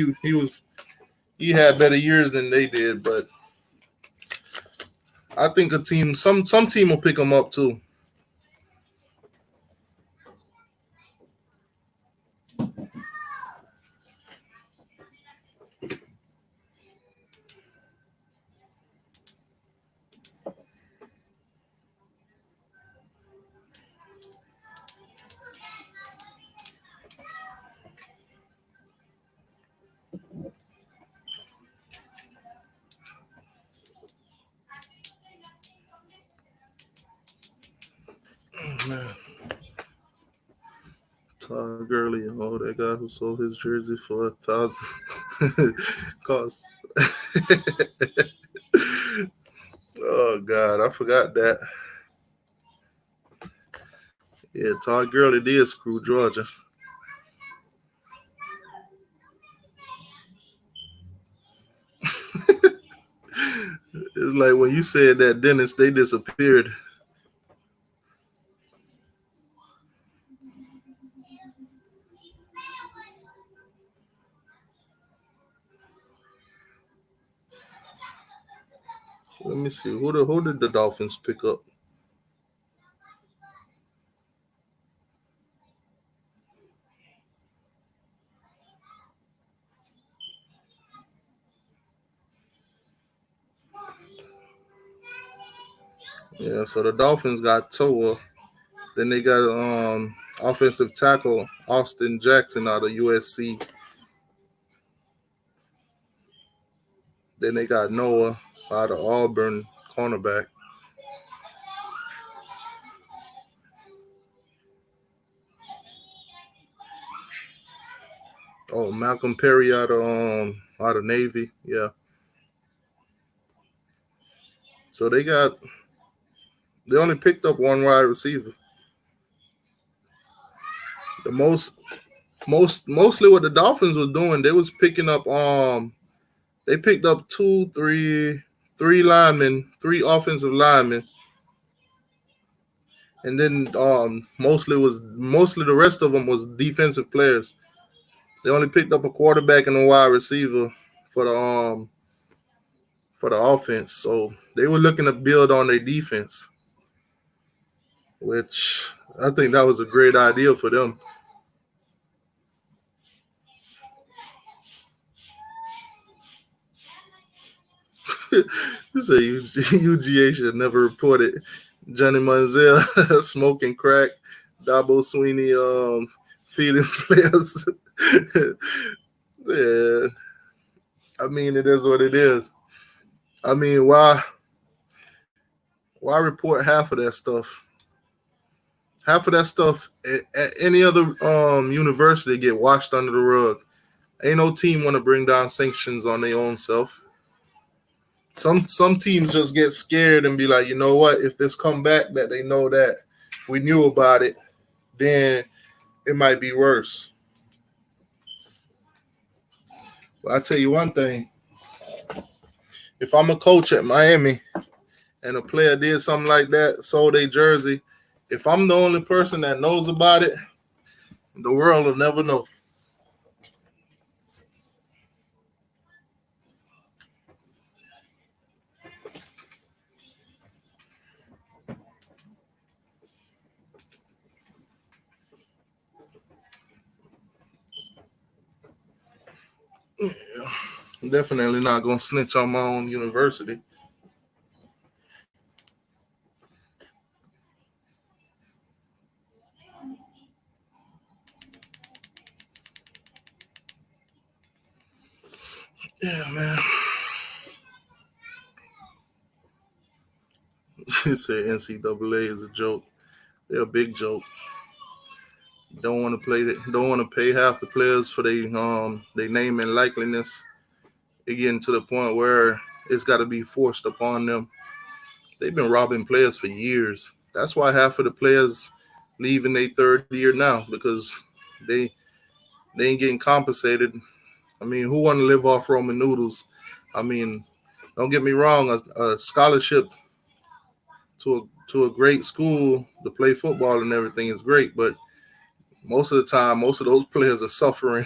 A: he had better years than they did, but I think some team will pick him up too. Man, Todd Gurley, that guy who sold his jersey for 1,000 cost. Oh God, I forgot that. Yeah, Todd Gurley did screw Georgia. It's like when you said that Dennis, they disappeared. Let me see who did the Dolphins pick up? Yeah, so the Dolphins got Toa. Then they got offensive tackle Austin Jackson out of USC. Then they got Noah out of Auburn, cornerback. Oh, Malcolm Perry out of Navy. Yeah. So they only picked up one wide receiver. The mostly what the Dolphins was doing, they was picking up they picked up 2, 3, three linemen, three offensive linemen, and then mostly the rest of them was defensive players. They only picked up a quarterback and a wide receiver for the offense. So they were looking to build on their defense, which I think that was a great idea for them. You say UGA should never report it. Johnny Manziel smoking crack, Dabo Sweeney feeding players. Yeah, I mean it is what it is. I mean why report half of that stuff? Half of that stuff at any other university get washed under the rug. Ain't no team want to bring down sanctions on their own self. Some teams just get scared and be like, you know what? If this come back that they know that we knew about it, then it might be worse. But I tell you one thing: if I'm a coach at Miami and a player did something like that, sold a jersey, if I'm the only person that knows about it, the world will never know. I'm definitely not gonna snitch on my own university. Yeah, man. You say NCAA is a joke. They're a big joke. Don't want to play that. Don't want to pay half the players for their name and likeliness. It getting to the point where it's got to be forced upon them. They've been robbing players for years. That's why half of the players leaving their third year now because they they ain't getting compensated. I mean, who want to live off Roman noodles? I mean, don't get me wrong. A scholarship to a great school to play football and everything is great, but most of the time, most of those players are suffering.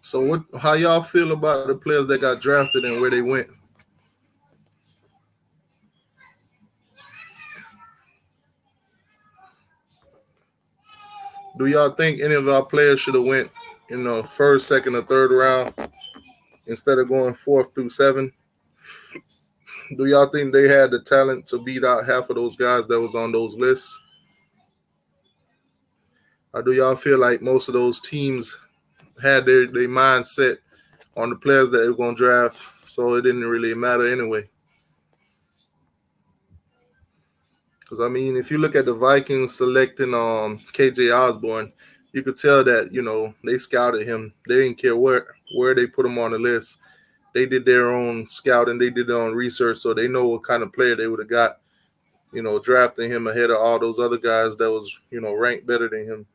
A: So, what? How y'all feel about the players that got drafted and where they went? Do y'all think any of our players should have went in the first, second, or third round instead of going fourth through seven? Do y'all think they had the talent to beat out half of those guys that was on those lists? Or do y'all feel like most of those teams had their mindset on the players that they were going to draft, so it didn't really matter anyway? Because I mean, if you look at the Vikings selecting KJ Osborne, you could tell that they scouted him. They didn't care where they put him on the list. They did their own scouting. They did their own research, so they know what kind of player they would have got. Drafting him ahead of all those other guys that was ranked better than him.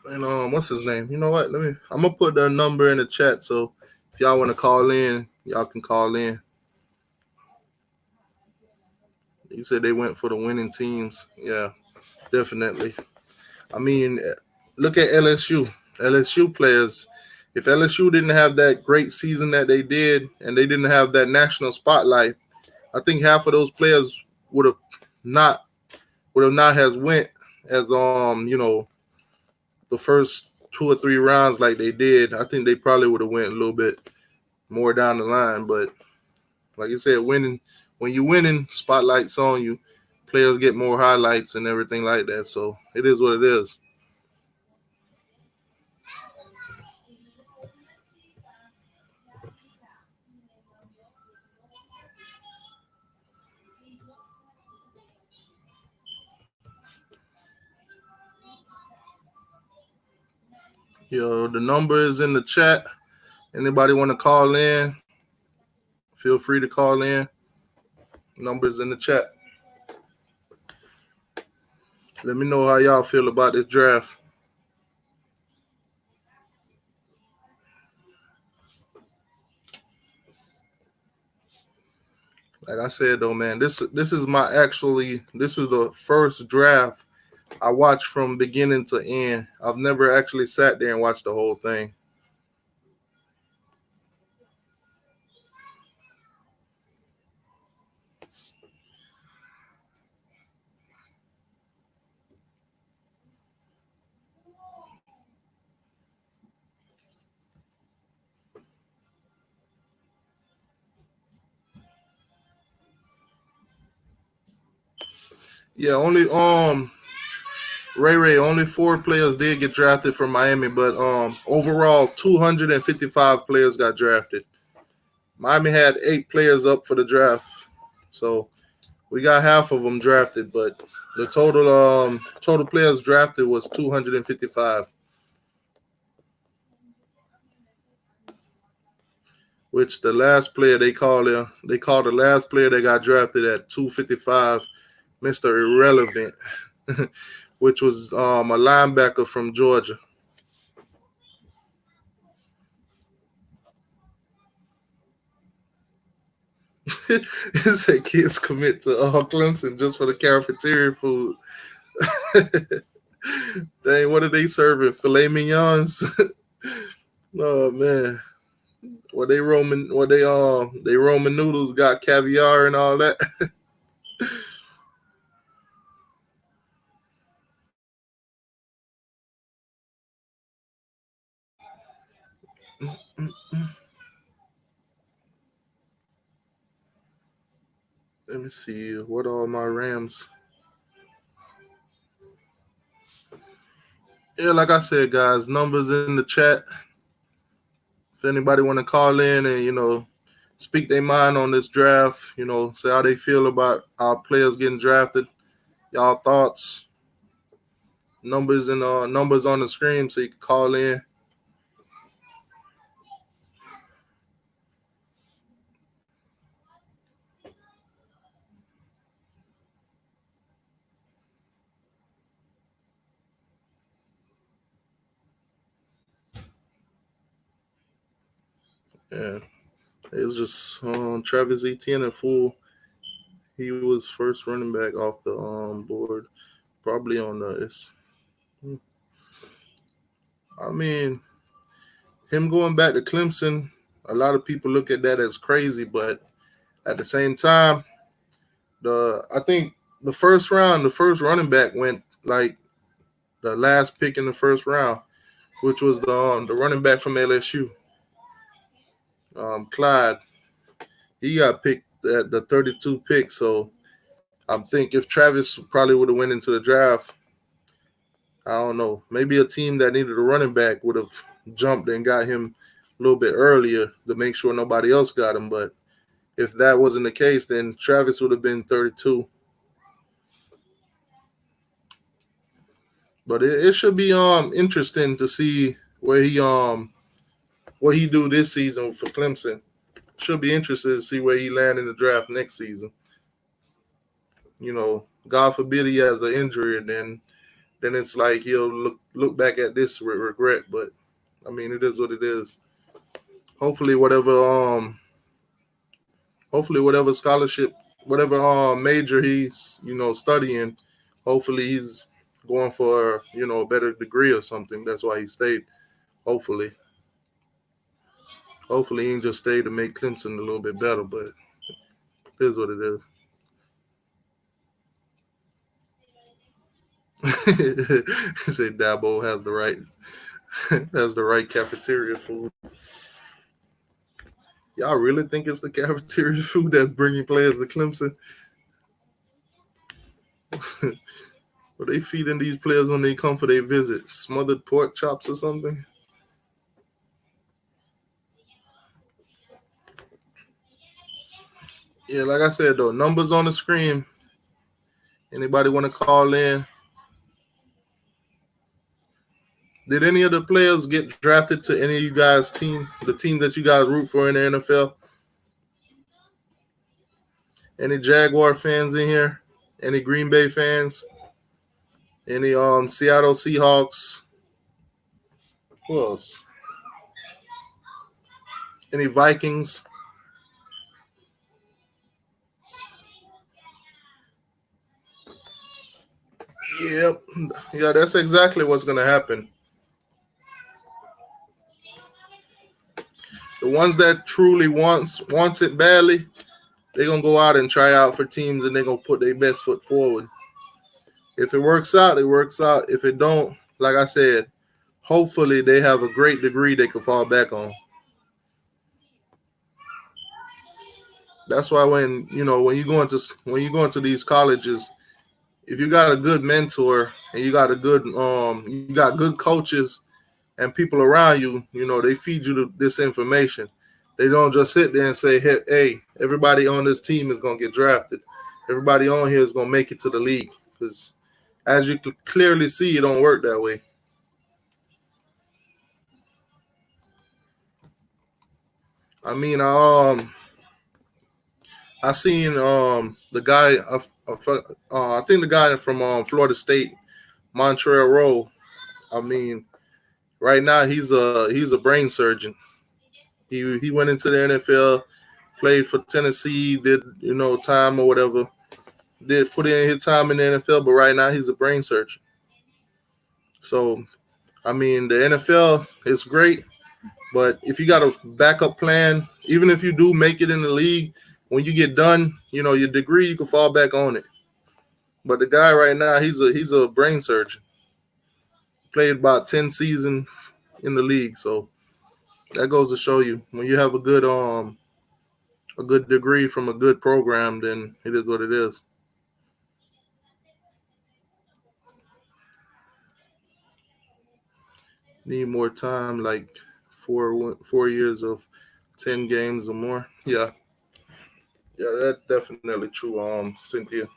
A: And what's his name? You know what? I'm gonna put their number in the chat. So if y'all want to call in, y'all can call in. You said they went for the winning teams. Yeah, definitely. I mean, look at LSU. LSU players. If LSU didn't have that great season that they did, and they didn't have that national spotlight, I think half of those players would have not has went as the first 2 or 3 rounds like they did. I think they probably would have went a little bit more down the line. But like you said, when you're winning, spotlights on you. Players get more highlights and everything like that. So it is what it is. Yo, the number is in the chat. Anybody want to call in? Feel free to call in. Numbers in the chat. Let me know how y'all feel about this draft. Like I said though, man, this is the first draft I watched from beginning to end. I've never actually sat there and watched the whole thing. Yeah, only Ray, only 4 players did get drafted from Miami, but overall 255 players got drafted. Miami had 8 players up for the draft, so we got half of them drafted, but the total players drafted was 255, which the last player they call the last player that got drafted at 255 Mr. Irrelevant, which was a linebacker from Georgia. It said kids commit to Clemson just for the cafeteria food. Dang, what are they serving? Filet mignons? Oh man. They Roman noodles got caviar and all that. Let me see. What are my Rams? Yeah, like I said, guys, numbers in the chat. If anybody want to call in and, speak their mind on this draft, say how they feel about our players getting drafted, y'all thoughts, numbers on the screen so you can call in. Yeah. It's just Travis Etienne and Fool. He was first running back off the board, probably on the. I mean, him going back to Clemson, a lot of people look at that as crazy, but at the same time, I think the first running back went like the last pick in the first round, which was the running back from LSU, Clyde. He got picked at the 32 pick, so I think if Travis probably would have went into the draft, I don't know, maybe a team that needed a running back would have jumped and got him a little bit earlier to make sure nobody else got him. But if that wasn't the case, then Travis would have been 32. But it should be interesting to see where he do this season for Clemson. Should be interested to see where he land in the draft next season. God forbid he has an injury, and then it's like he'll look back at this with regret. But I mean, it is what it is. Hopefully, whatever scholarship, whatever major he's studying, hopefully he's going for a better degree or something. That's why he stayed. Hopefully he ain't just stayed to make Clemson a little bit better. But it is what it is. He said Dabo has the right cafeteria food. Y'all really think it's the cafeteria food that's bringing players to Clemson? Are they feeding these players when they come for their visit? Smothered pork chops or something? Yeah, like I said, though, numbers on the screen. Anybody want to call in? Did any of the players get drafted to any of you guys' team? The team that you guys root for in the NFL? Any Jaguar fans in here? Any Green Bay fans? Any Seattle Seahawks? Who else? Any Vikings? Yep. Yeah, that's exactly what's gonna happen. The ones that truly wants it badly, they're gonna go out and try out for teams and they're gonna put their best foot forward. If it works out, it works out. If it don't, like I said, hopefully they have a great degree they can fall back on. That's why when you go into these colleges, if you got a good mentor and you got good coaches and people around you, they feed you this information. They don't just sit there and say, hey, everybody on this team is gonna get drafted. Everybody on here is gonna make it to the league. Because as you can clearly see, it don't work that way. I mean, I seen the guy. I think the guy from Florida State, Montreal Rowe. I mean, right now he's a brain surgeon. He went into the NFL, played for Tennessee, did time or whatever, did put in his time in the NFL, but right now he's a brain surgeon. So I mean, the NFL is great, but if you got a backup plan, even if you do make it in the league, when you get done, your degree, you can fall back on it. But the guy right now, he's a brain surgeon. Played about 10 seasons in the league, so that goes to show you when you have a good degree from a good program, then it is what it is. Need more time, like 4 years of 10 games or more. Yeah, that's definitely true. Cynthia,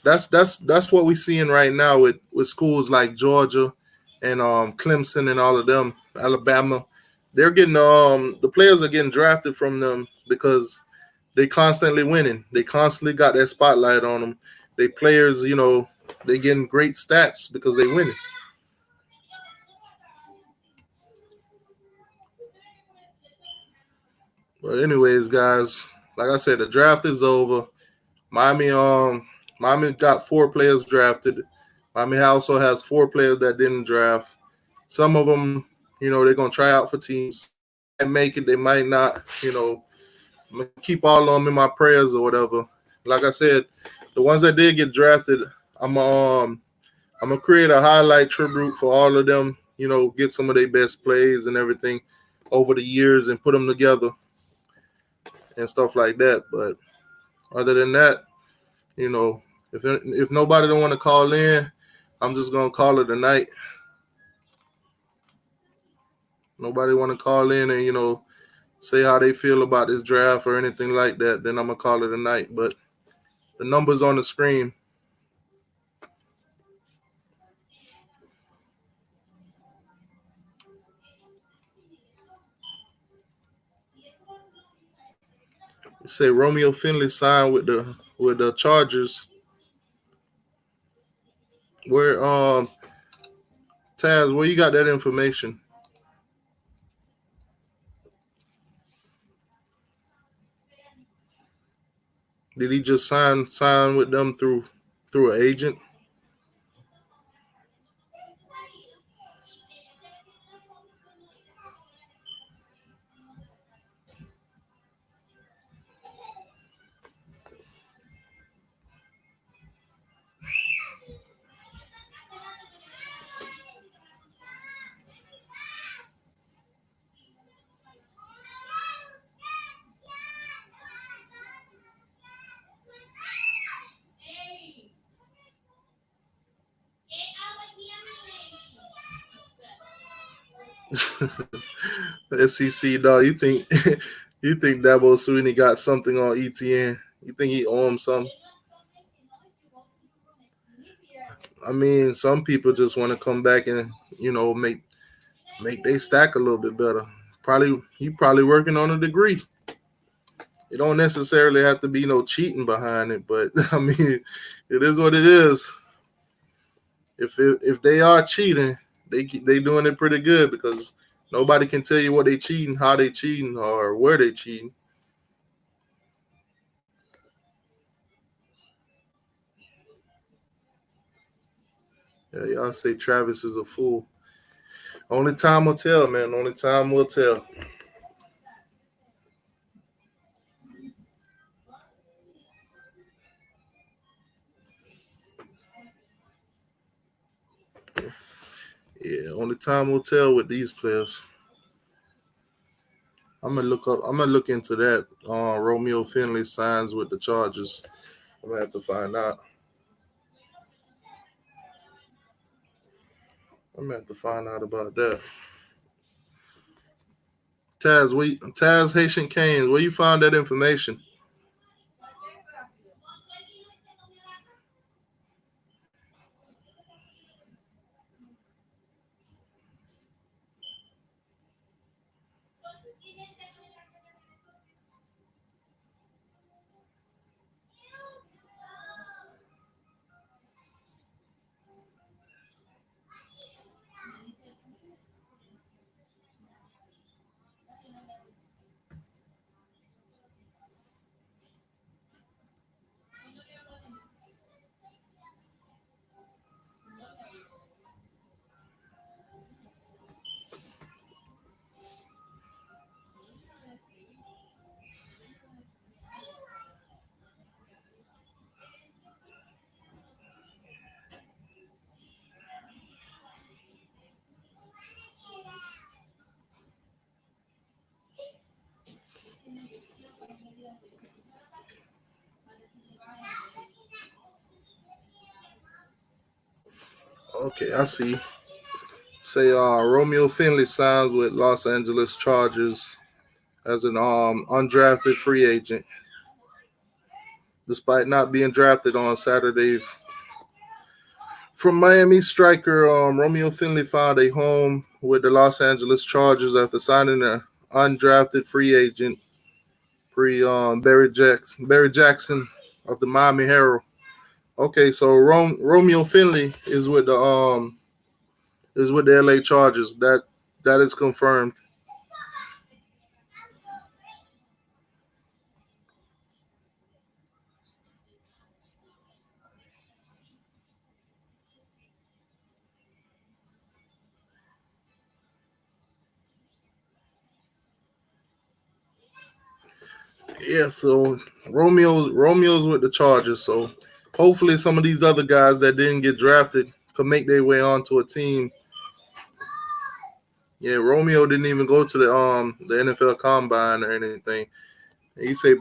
A: that's what we're seeing right now with schools like Georgia and Clemson and all of them, Alabama. They're getting the players are getting drafted from them because they constantly winning. They constantly got that spotlight on them. They players, they getting great stats because they winning. But anyways, guys, like I said, the draft is over. Miami Miami got 4 players drafted. Miami also has 4 players that didn't draft. Some of them, they're gonna try out for teams. They might make it, they might not. I'm gonna keep all of them in my prayers or whatever. Like I said, the ones that did get drafted, I'm gonna create a highlight tribute for all of them. Get some of their best plays and everything over the years and put them together and stuff like that. But other than that, you know, if nobody don't want to call in, I'm just gonna call it a night. Nobody want to call in and say how they feel about this draft or anything like that, then I'm gonna call it a night. But the numbers on the screen. Say Romeo Finley signed with the Chargers. Where Taz, where you got that information? Did he just sign with them through an agent? SEC dog, you think Dabo Sweeney got something on ETN? You think he owed him something? I mean, some people just want to come back and make they stack a little bit better. Probably working on a degree. It don't necessarily have to be no cheating behind it, but I mean, it is what it is. If they are cheating, they doing it pretty good because nobody can tell you what they cheating, how they cheating, or where they cheating. Yeah, y'all say Travis is a fool. Only time will tell, man. Only time will tell. Yeah, only time will tell with these players. I'm gonna look into that. Romeo Finley signs with the Chargers. I'm gonna have to find out. I'm gonna have to find out about that. Taz Haitian Canes, where you find that information? Okay, I see. Say Romeo Finley signs with Los Angeles Chargers as an undrafted free agent. Despite not being drafted on Saturday from Miami striker Romeo Finley found a home with the Los Angeles Chargers after signing an undrafted free agent pre Barry Jackson of the Miami Herald. Okay, so Romeo Finley is with the LA Chargers. That is confirmed. Yeah, so Romeo's with the Chargers. So hopefully some of these other guys that didn't get drafted could make their way onto a team. Yeah, Romeo didn't even go to the NFL Combine or anything. He said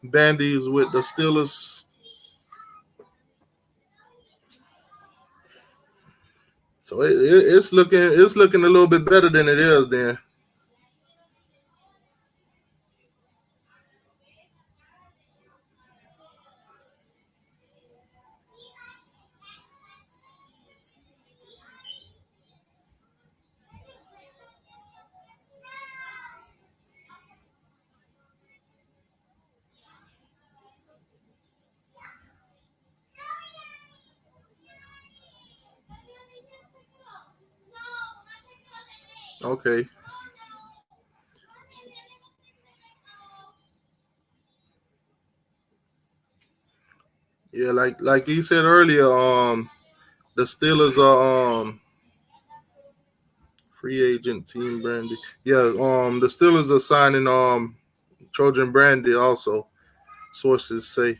A: Bandy's with the Steelers. So it's looking a little bit better than it is then. Okay. Yeah, like you said earlier, the Steelers are free agent team Brandy. Yeah, the Steelers are signing Trojan Brandy also. Sources say,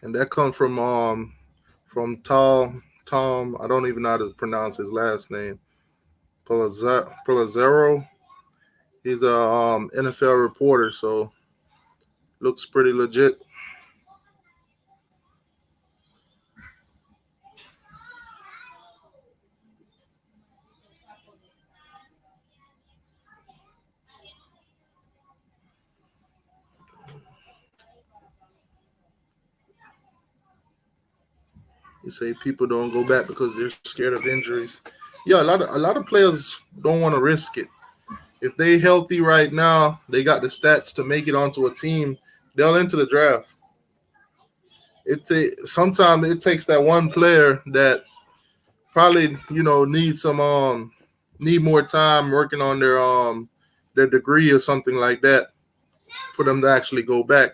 A: and that comes from Tom. I don't even know how to pronounce his last name. Pelazero. He's a NFL reporter, so looks pretty legit. You say people don't go back because they're scared of injuries. Yeah, a lot of players don't want to risk it. If they healthy right now, they got the stats to make it onto a team. They'll enter the draft. Sometimes it takes that one player that probably need more time working on their degree or something like that for them to actually go back.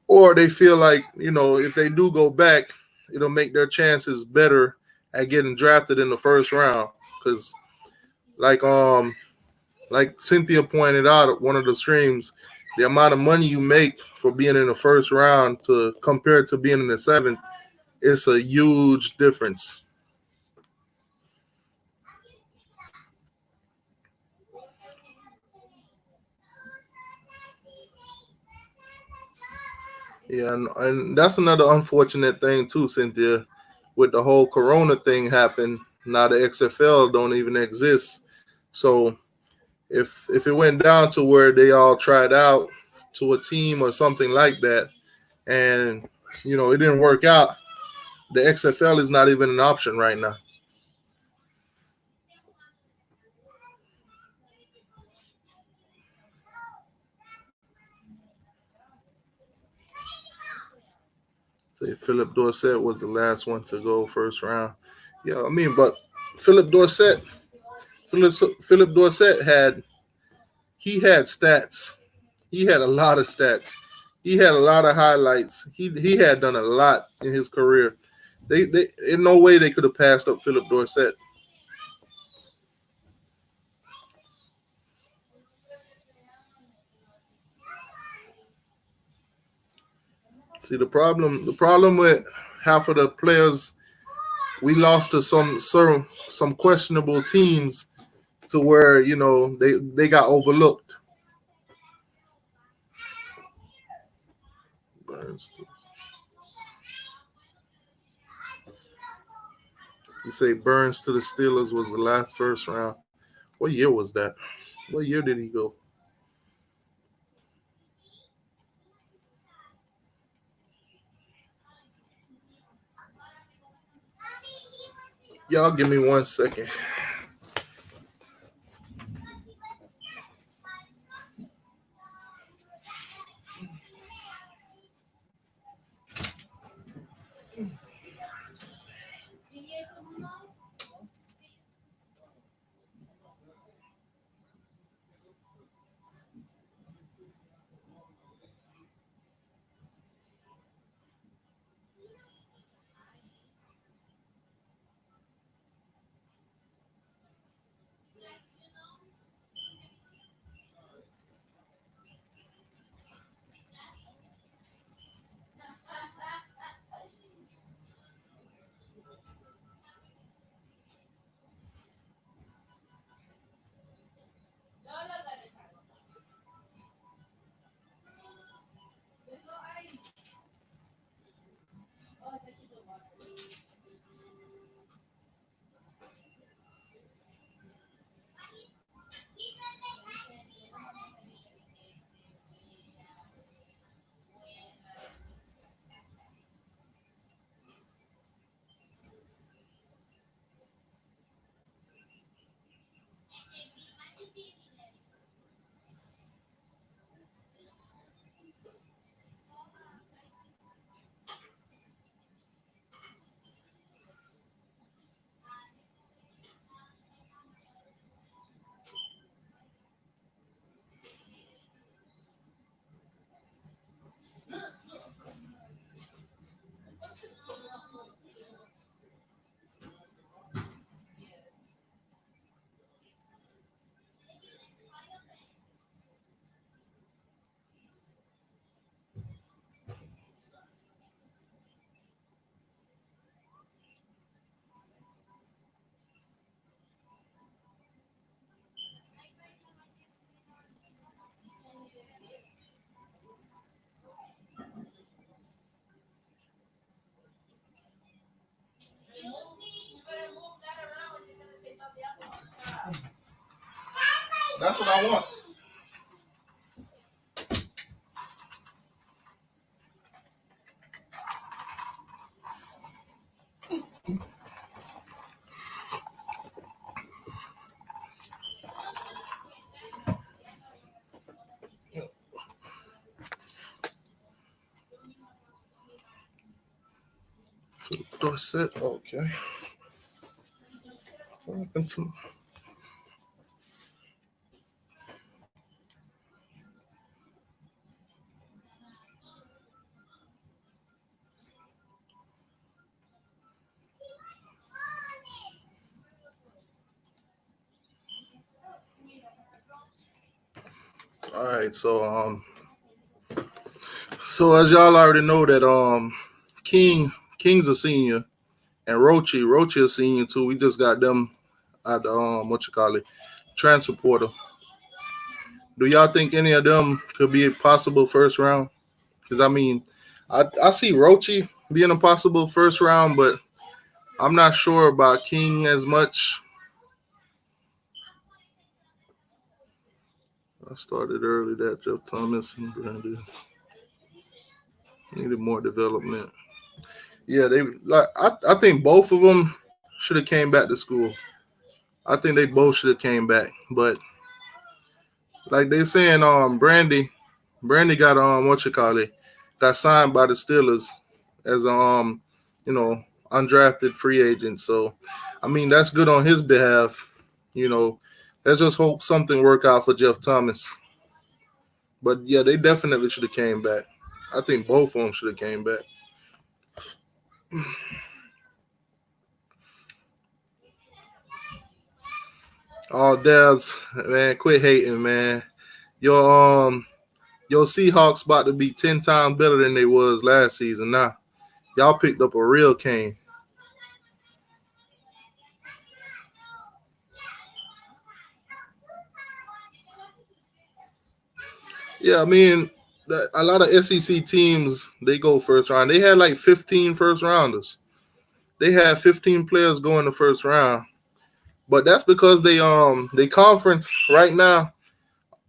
A: Or they feel like if they do go back, it'll make their chances better at getting drafted in the first round. Because like like Cynthia pointed out at one of the streams, the amount of money you make for being in the first round to compared to being in the seventh, it's a huge difference. Yeah, and that's another unfortunate thing too, Cynthia, with the whole Corona thing happen. Now the XFL don't even exist. So if it went down to where they all tried out to a team or something like that, and it didn't work out, the XFL is not even an option right now. Say Philip Dorsett was the last one to go first round. Yeah, I mean, but Philip Dorsett, Philip Dorsett had stats. He had a lot of stats. He had a lot of highlights. He had done a lot in his career. They in no way they could have passed up Philip Dorsett. See the problem with half of the players, we lost to some questionable teams to where they got overlooked. You say Burns to the Steelers was the last first round. What year was that? What year did he go? Y'all give me 1 second. That's what I want. Dorset, okay. All right, so as y'all already know that King's a senior and Rochi a senior too. We just got them at the transfer portal. Do y'all think any of them could be a possible first round? Because I mean, I see Rochi being a possible first round, but I'm not sure about King as much. I started early that Jeff Thomas and Brandy needed more development. Yeah, they like I think both of them should have came back to school. I think they both should have came back, but like they saying, Brandy got got signed by the Steelers as you know, undrafted free agent. So, I mean, that's good on his behalf. You know, let's just hope something work out for Jeff Thomas. But yeah, they definitely should have came back. I think both of them should have came back. Oh, Devs, man, quit hating, man. Your your Seahawks about to be 10 times better than they was last season. Now, y'all picked up a real Kane. Yeah, I mean, a lot of SEC teams they go first round. They had like 15 first rounders. They had 15 players go in the first round, but that's because they conference right now.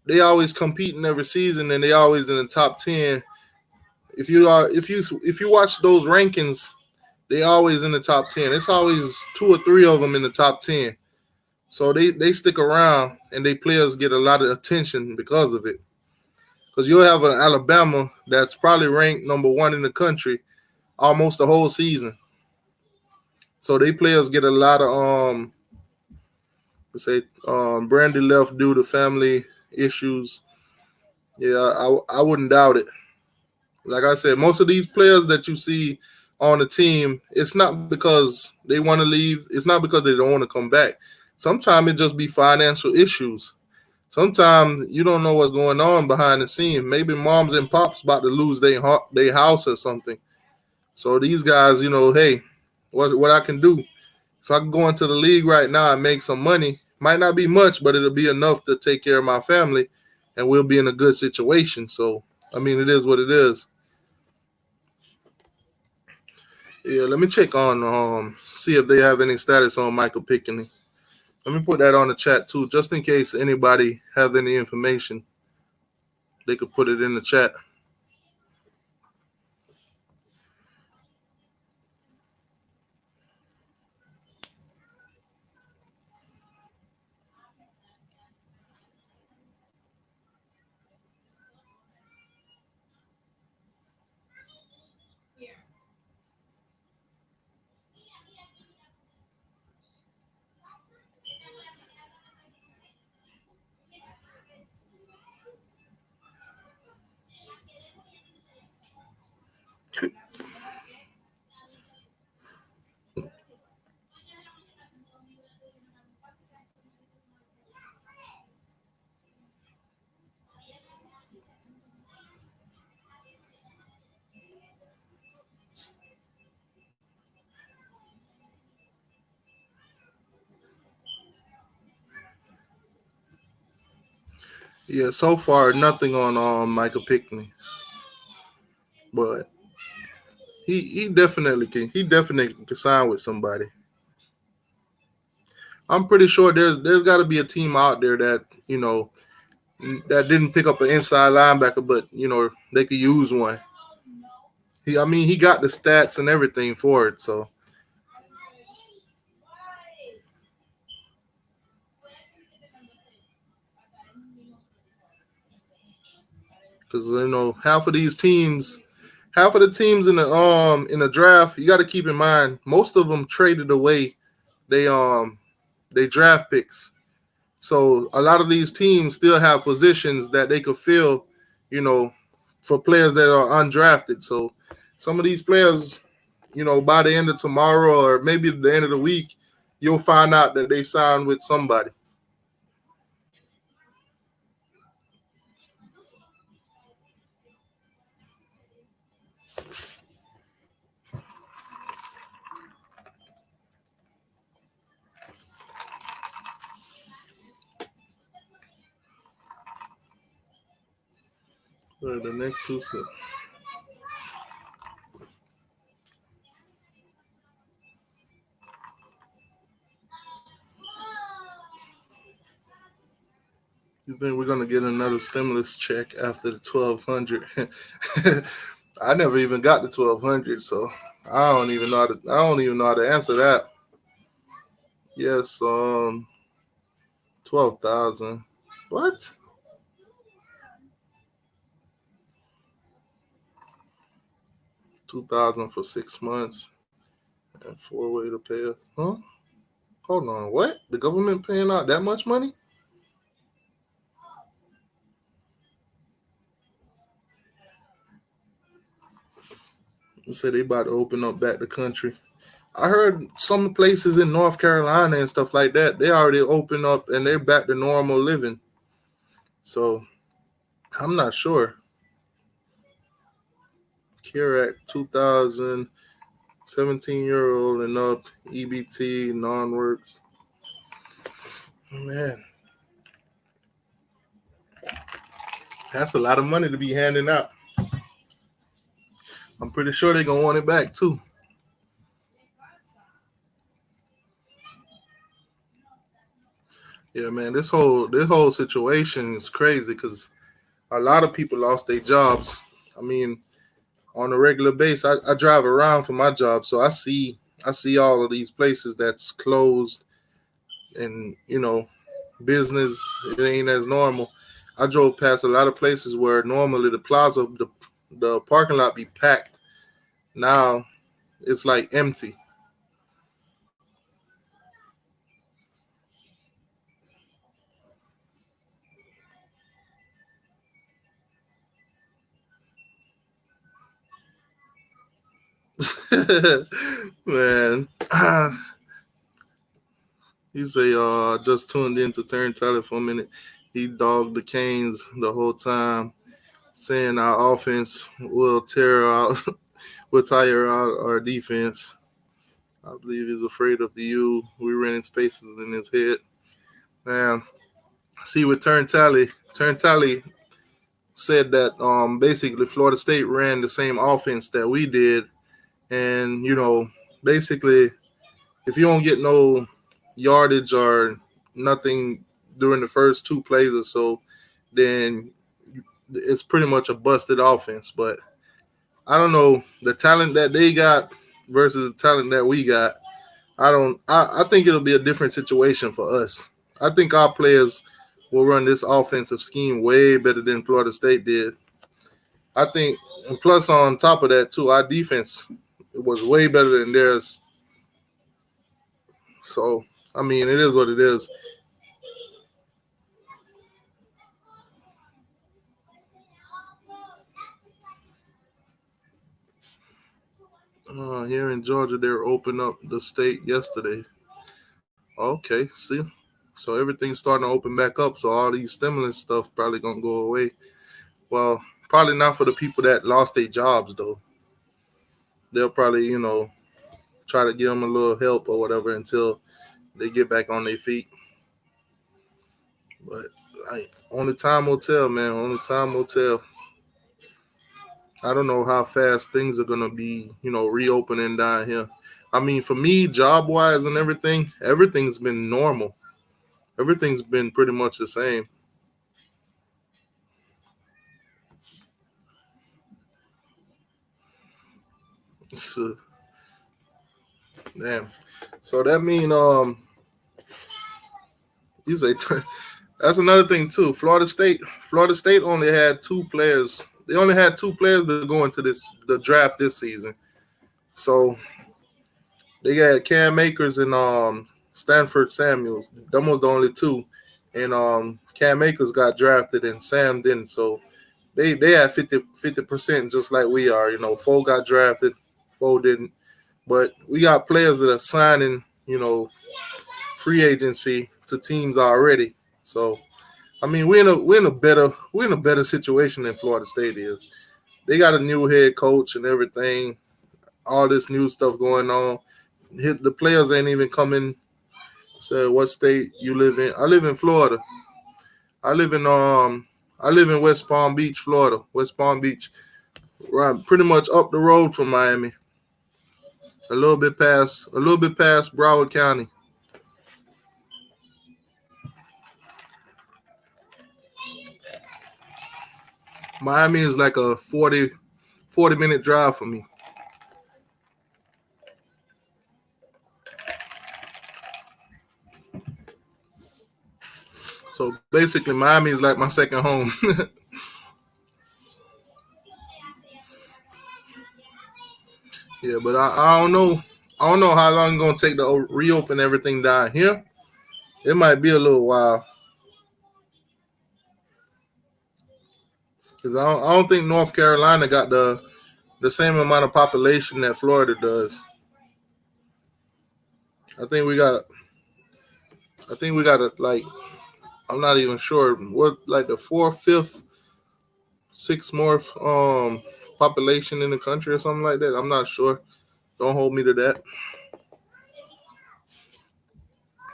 A: They always competing every season, and they always in the top 10. If you watch those rankings, they always in the top 10. It's always two or three of them in the top 10. So they stick around, and they players get a lot of attention because of it. Because you'll have an Alabama that's probably ranked number one in the country almost the whole season. So they players get a lot of let's say Brandy left due to family issues. Yeah, I wouldn't doubt it. Like I said, most of these players that you see on the team, it's not because they want to leave. It's not because they don't want to come back. Sometimes it just be financial issues. Sometimes you don't know what's going on behind the scene. Maybe moms and pops about to lose their house or something. So these guys, hey, what I can do if I can go into the league right now and make some money, might not be much, but it'll be enough to take care of my family, and we'll be in a good situation. So I mean, it is what it is. Yeah, let me check on see if they have any status on Michael Pickney. Let me put that on the chat too, just in case anybody has any information. They could put it in the chat. Yeah, so far nothing on Michael Pickney, but he definitely can sign with somebody. I'm pretty sure there's got to be a team out there that that didn't pick up an inside linebacker, but they could use one. I mean, he got the stats and everything for it. So because half of the teams in the draft, you got to keep in mind most of them traded away they they draft picks. So a lot of these teams still have positions that they could fill, you know, for players that are undrafted. So some of these players, by the end of tomorrow or maybe the end of the week, you'll find out that they signed with somebody. The next two set. You think we're gonna get another stimulus check after the 1,200? I never even got the 1,200, so I don't even know how to answer that. Yes, 12,000. What? 2,000 for 6 months and 4 way to pay us? Huh? Hold on. What? The government paying out that much money? They say they about to open up back the country. I heard some places in North Carolina and stuff like that, they already opened up and they're back to normal living. So I'm not sure. Care Act 2000, 17-year-old and up, EBT, non-works. Man, that's a lot of money to be handing out. I'm pretty sure they're going to want it back too. Yeah, man, this whole situation is crazy because a lot of people lost their jobs. I mean, on a regular basis, I drive around for my job, so I see all of these places that's closed, and business it ain't as normal. I drove past a lot of places where normally the parking lot be packed. Now it's like empty. Man, he say, just tuned in to turn tally for a minute. He dogged the Canes the whole time, saying our offense will tear out, will tire out our defense. I believe he's afraid of the U. We renting spaces in his head. Man, see with Turn Tally said that basically Florida State ran the same offense that we did, and basically if you don't get no yardage or nothing during the first two plays or so, then it's pretty much a busted offense. But I don't know the talent that they got versus the talent that we got. I don't. I think it'll be a different situation for us. I think our players will run this offensive scheme way better than Florida State did. I think, and plus on top of that too, our defense was way better than theirs. So I mean, it is what it is. Here in Georgia, they opened up the state yesterday. Okay, see, so everything's starting to open back up. So all these stimulus stuff probably gonna go away. Well, probably not for the people that lost their jobs though. They'll probably try to give them a little help or whatever until they get back on their feet. But only time will tell, man. Only time will tell. I don't know how fast things are gonna be, reopening down here. I mean, for me, job wise and everything, everything's been normal. Everything's been pretty much the same. So, damn. So that mean you say That's another thing too. Florida State only had two players. They only had two players that go into the draft this season. So they got Cam Akers and Stanford Samuels. Them was the only two, and Cam Akers got drafted and Sam didn't. So they had 50% just like we are. You know, Foe got drafted, Foe didn't. But we got players that are signing, free agency to teams already. So I mean, we're in a better situation than Florida State is. They got a new head coach and everything. All this new stuff going on. The players ain't even coming. Say, what state you live in? I live in Florida. I live in West Palm Beach, Florida. West Palm Beach, right, pretty much up the road from Miami. A little bit past Broward County. Miami is like a 40 minute drive for me. So basically, Miami is like my second home. Yeah, but I don't know. I don't know how long it's gonna take to reopen everything down here. It might be a little while because I don't think North Carolina got the same amount of population that Florida does. I think we got. I think we got like. I'm not even sure what like the fourth, fifth, sixth more population in the country or something like that. I'm not sure. Don't hold me to that.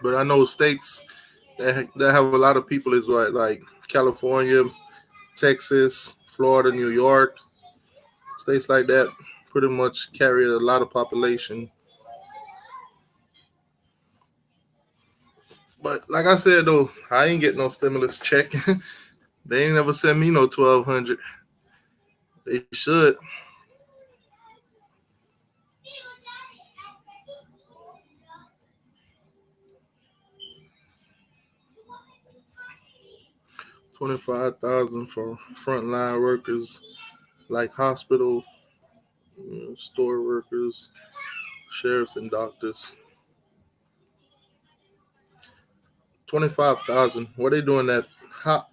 A: But I know states that have a lot of people is like California, Texas, Florida, New York, states like that pretty much carry a lot of population. But like I said though, I ain't get no stimulus check. They ain't never sent me no 1,200. They should. 25,000 for frontline workers like hospital, store workers, sheriffs, and doctors. 25,000. What they doing that? How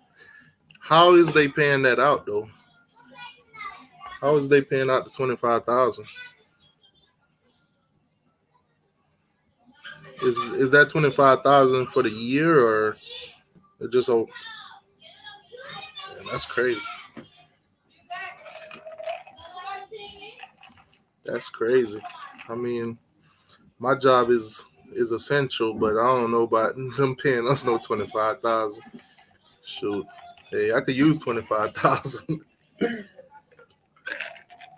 A: how is they paying that out though? How is they paying out the 25,000? Is that 25,000 for the year or just oh man, that's crazy. That's crazy. I mean, my job is essential, but I don't know about them paying us no 25,000. Shoot, hey, I could use 25,000.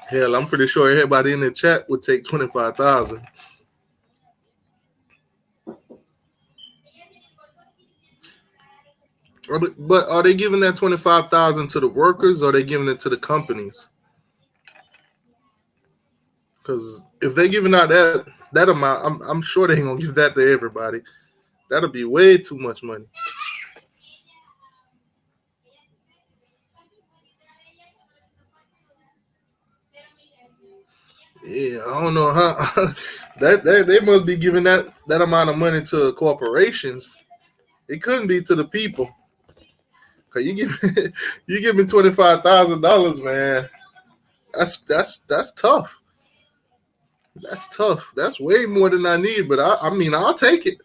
A: Hell, I'm pretty sure everybody in the chat would take 25,000. But are they giving that 25,000 to the workers or are they giving it to the companies? Because if they giving out that amount, I'm sure they ain't gonna give that to everybody. That'll be way too much money. Yeah, I don't know how that they must be giving that amount of money to corporations. It couldn't be to the people. Cause you give you give me $25,000, man. That's tough. That's tough. That's way more than I need, but I mean I'll take it.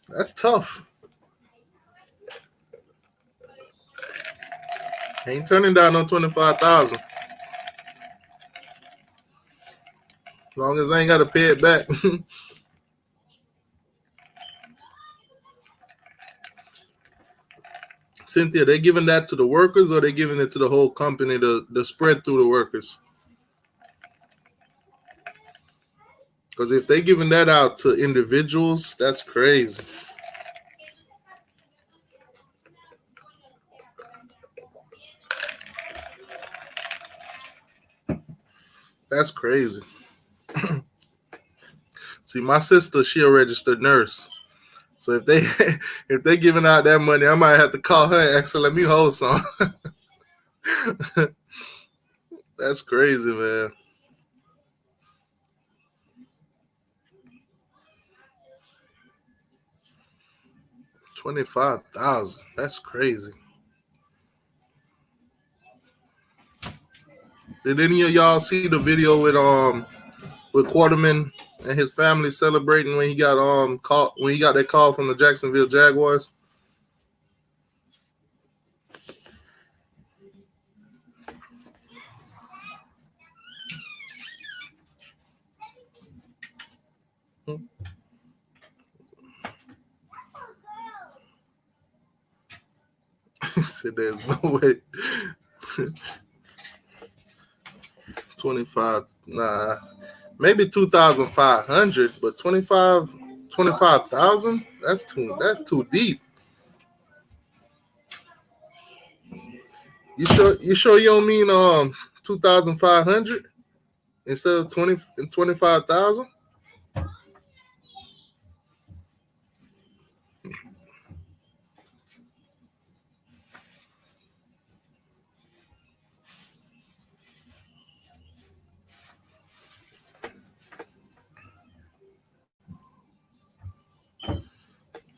A: That's tough. Ain't turning down no 25,000. As long as I ain't gotta pay it back. Cynthia, they giving that to the workers or they giving it to the whole company to spread through the workers? Because if they giving that out to individuals, that's crazy. That's crazy. See, my sister, she a registered nurse. So if they if they giving out that money, I might have to call her and ask her, let me hold some. That's crazy, man. 25,000. That's crazy. Did any of y'all see the video with Quarterman and his family celebrating when he got call when he got that call from the Jacksonville Jaguars? He said there's no way. 25, nah, maybe 2,500, but 25,000. That's too deep. You sure you don't mean 2,500 instead of 25,000?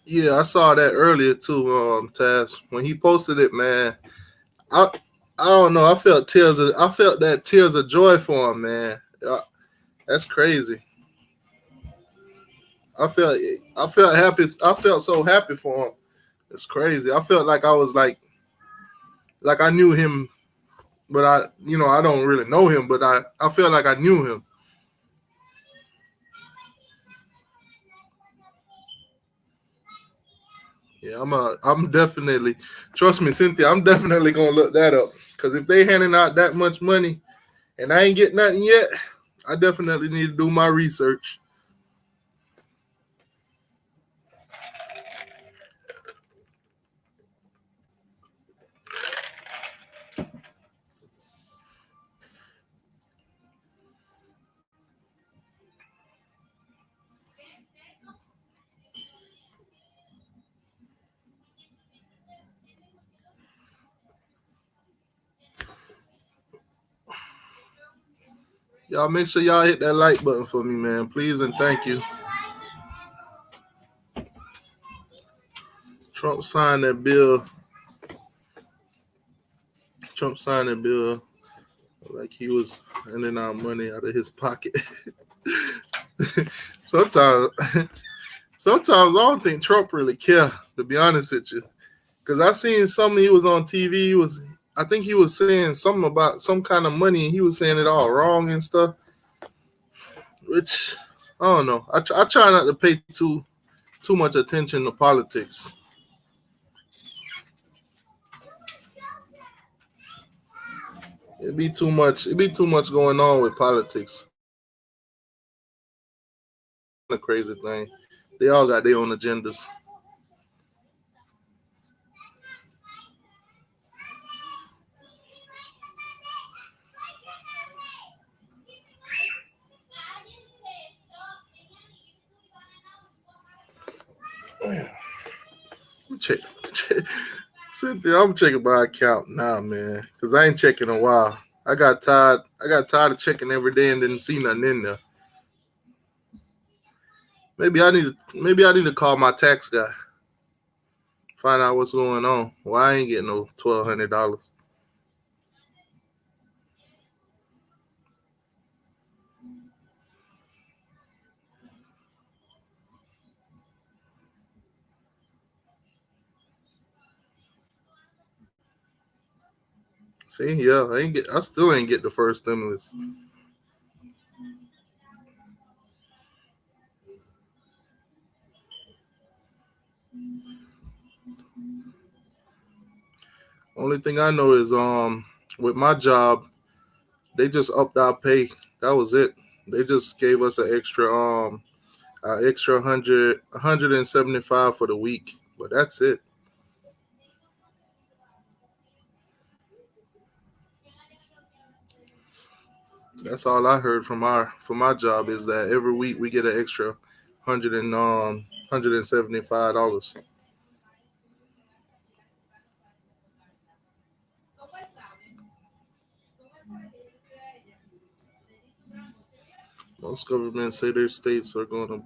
A: Yeah, I saw that earlier too, Taz. When he posted it, man, I I don't know. I felt that tears of joy for him, man. That's crazy. I felt I felt happy. I felt so happy for him. It's crazy. I felt like I was like I knew him, but I don't really know him, but I felt like I knew him. Yeah, I'm definitely, trust me, Cynthia. I'm definitely gonna look that up because if they handing out that much money and I ain't get nothing yet, I definitely need to do my research. Y'all make sure y'all hit that like button for me, man. Please and thank you. Trump signed that bill. Trump signed that bill like he was handing out money out of his pocket. sometimes, sometimes I don't think Trump really care. To be honest with you, because I seen something he was on TV. I think he was saying something about some kind of money, and he was saying it all wrong and stuff. Which I don't know. I try not to pay too much attention to politics. It'd be too much. It'd be too much going on with politics. The crazy thing, they all got their own agendas. Check, check. Cynthia, I'm checking my account now, man, because I ain't checking in a while. I got tired. I got tired of checking every day and didn't see nothing in there. Maybe I need to call my tax guy, find out what's going on. Why I ain't getting no $1,200? See, yeah, I still ain't get the first stimulus. Only thing I know is with my job, they just upped our pay. That was it. They just gave us an extra 175 for the week, but that's it. That's all I heard from my job is that every week we get an extra 100 and $175. Most governments say their states are going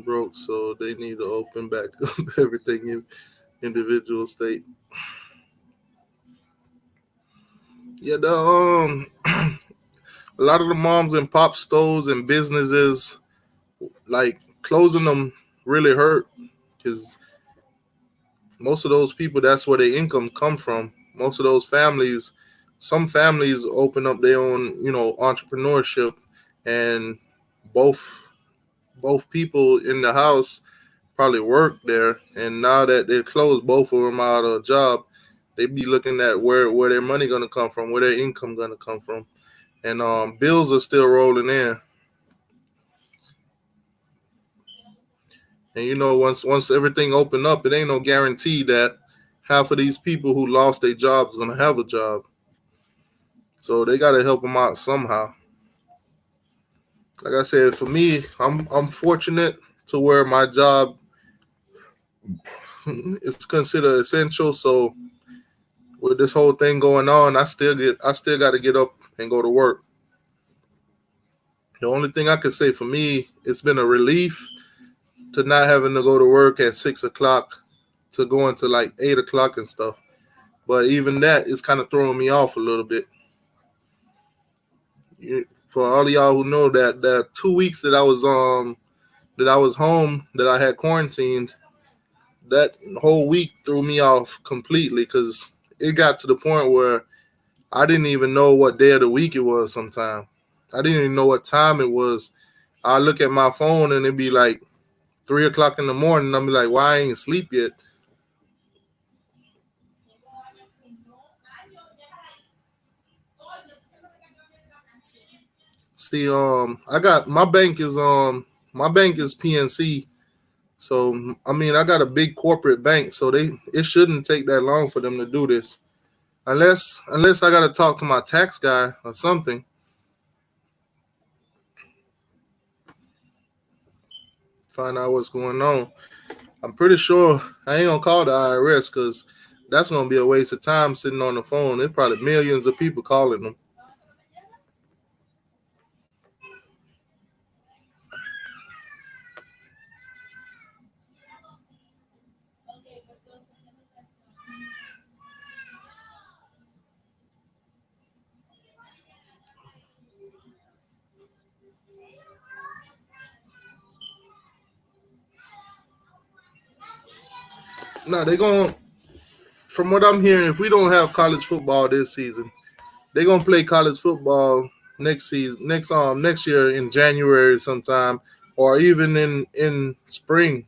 A: broke, so they need to open back up everything in individual state. Yeah, a lot of the moms and pop stores and businesses, like, closing them really hurt, because most of those people, that's where their income come from. Most of those families, some families open up their own, entrepreneurship, and both both people in the house probably work there, and now that they closed both of them out of a job, they be looking at where their money gonna come from, where their income gonna come from, and bills are still rolling in. And once everything open up, it ain't no guarantee that half of these people who lost their jobs gonna have a job. So they gotta help them out somehow. Like I said, for me, I'm fortunate to where my job is considered essential. So with this whole thing going on, I still got to get up and go to work. The only thing I can say for me, it's been a relief to not having to go to work at 6 o'clock, to going to like 8 o'clock and stuff. But even that is kind of throwing me off a little bit. For all of y'all who know, that 2 weeks that I was home, that I had quarantined, that whole week threw me off completely, because it got to the point where I didn't even know what day of the week it was sometimes. I didn't even know what time it was. I look at my phone and it'd be like 3 o'clock in the morning. I'm like, why I ain't sleep yet? See, I got my bank is PNC. So I mean, I got a big corporate bank, so it shouldn't take that long for them to do this, unless I got to talk to my tax guy or something, find out what's going on. I'm pretty sure I ain't gonna call the IRS, because that's gonna be a waste of time sitting on the phone. There's probably millions of people calling them. No, they going to from what I'm hearing, if we don't have college football this season, they're gonna play college football next season, next year in January sometime, or even in spring.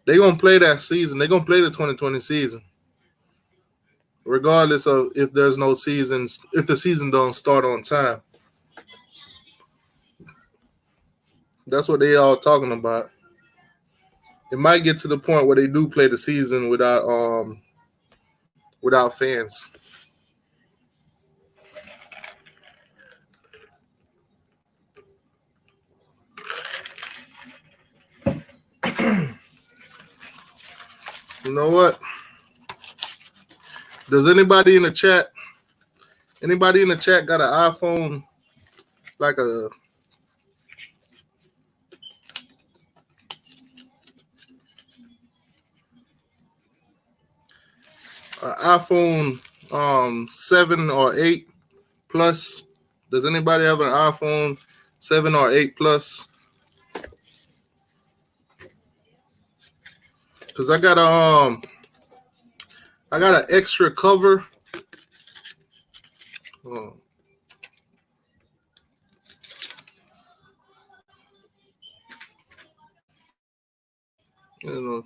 A: They're gonna play that season. They're gonna play the 2020 season, regardless of if there's no seasons, if the season don't start on time. That's what they all talking about. It might get to the point where they do play the season without fans. You know what? Does anybody in the chat got an iPhone, like a iPhone 7 or 8 plus? Does anybody have an iPhone 7 or 8 plus? Because I got an extra cover. Oh, you know,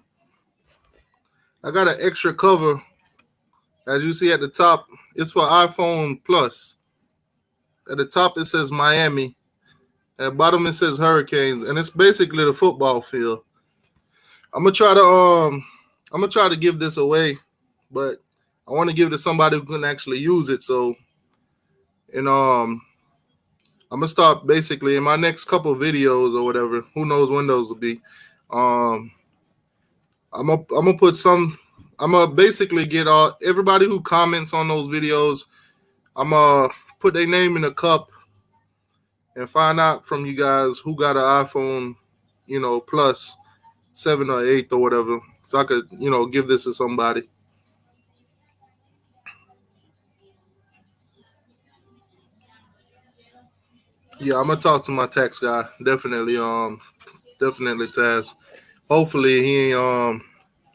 A: I got an extra cover. As you see at the top, it's for iPhone Plus. At the top it says Miami. At the bottom it says Hurricanes, and it's basically the football field. I'm gonna try to give this away, but I want to give it to somebody who can actually use it. So, and I'm gonna start basically in my next couple videos or whatever. Who knows when those will be? I'm gonna put some. I'm gonna basically get everybody who comments on those videos. I'm gonna put their name in a cup and find out from you guys who got an iPhone, plus 7 or 8 or whatever, so I could, give this to somebody. Yeah, I'm gonna talk to my tax guy. Definitely, Taz. Hopefully he ain't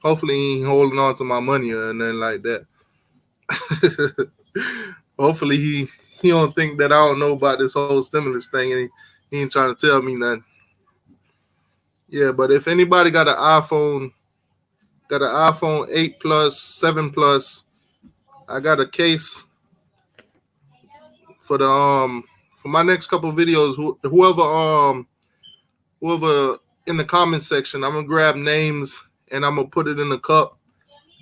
A: holding on to my money or anything like that. Hopefully he don't think that I don't know about this whole stimulus thing and he ain't trying to tell me nothing. Yeah, but if anybody got an iPhone 8 plus, 7 plus, I got a case for the for my next couple of videos. Whoever in the comment section, I'm gonna grab names and I'm gonna put it in a cup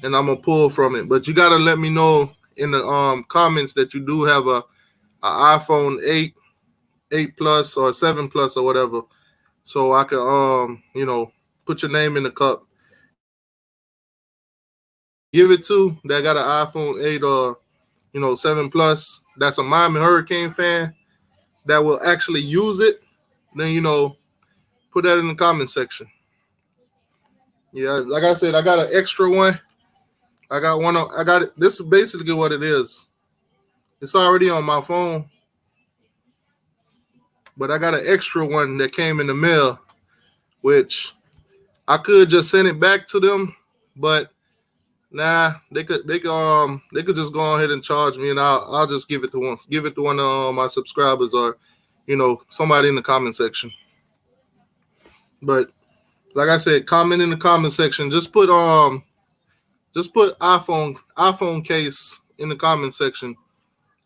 A: and I'm gonna pull from it. But you gotta let me know in the comments that you do have a iPhone 8 plus or 7 plus or whatever, so I can put your name in the cup. Give it to that got an iPhone 8 or 7 plus. That's a Miami Hurricane fan that will actually use it. Then put that in the comment section. Yeah, like I said, I got an extra one. I got it. This is basically what it is. It's already on my phone, but I got an extra one that came in the mail, which I could just send it back to them, but nah, they could just go ahead and charge me, and I'll just give it to one of my subscribers or somebody in the comment section. But like I said, comment in the comment section. Just put iPhone case in the comment section.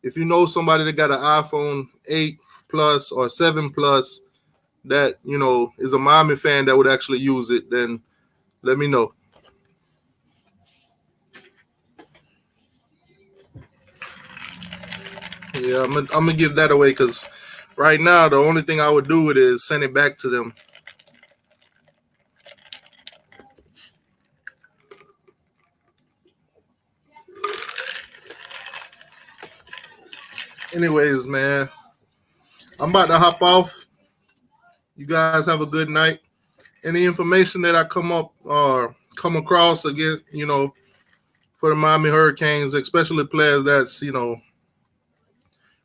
A: If you know somebody that got an iPhone 8 plus or 7 plus that is a Miami fan that would actually use it, then let me know. Yeah, I'm gonna give that away because right now the only thing I would do with it is send it back to them. Anyways, man, I'm about to hop off. You guys have a good night. Any information that I come across again, for the Miami Hurricanes, especially players that's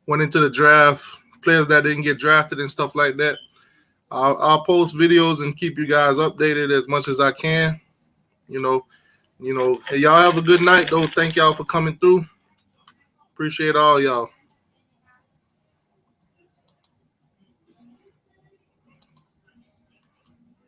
A: went into the draft, players that didn't get drafted and stuff like that, I'll post videos and keep you guys updated as much as I can. Hey, y'all have a good night though. Thank y'all for coming through. Appreciate all y'all.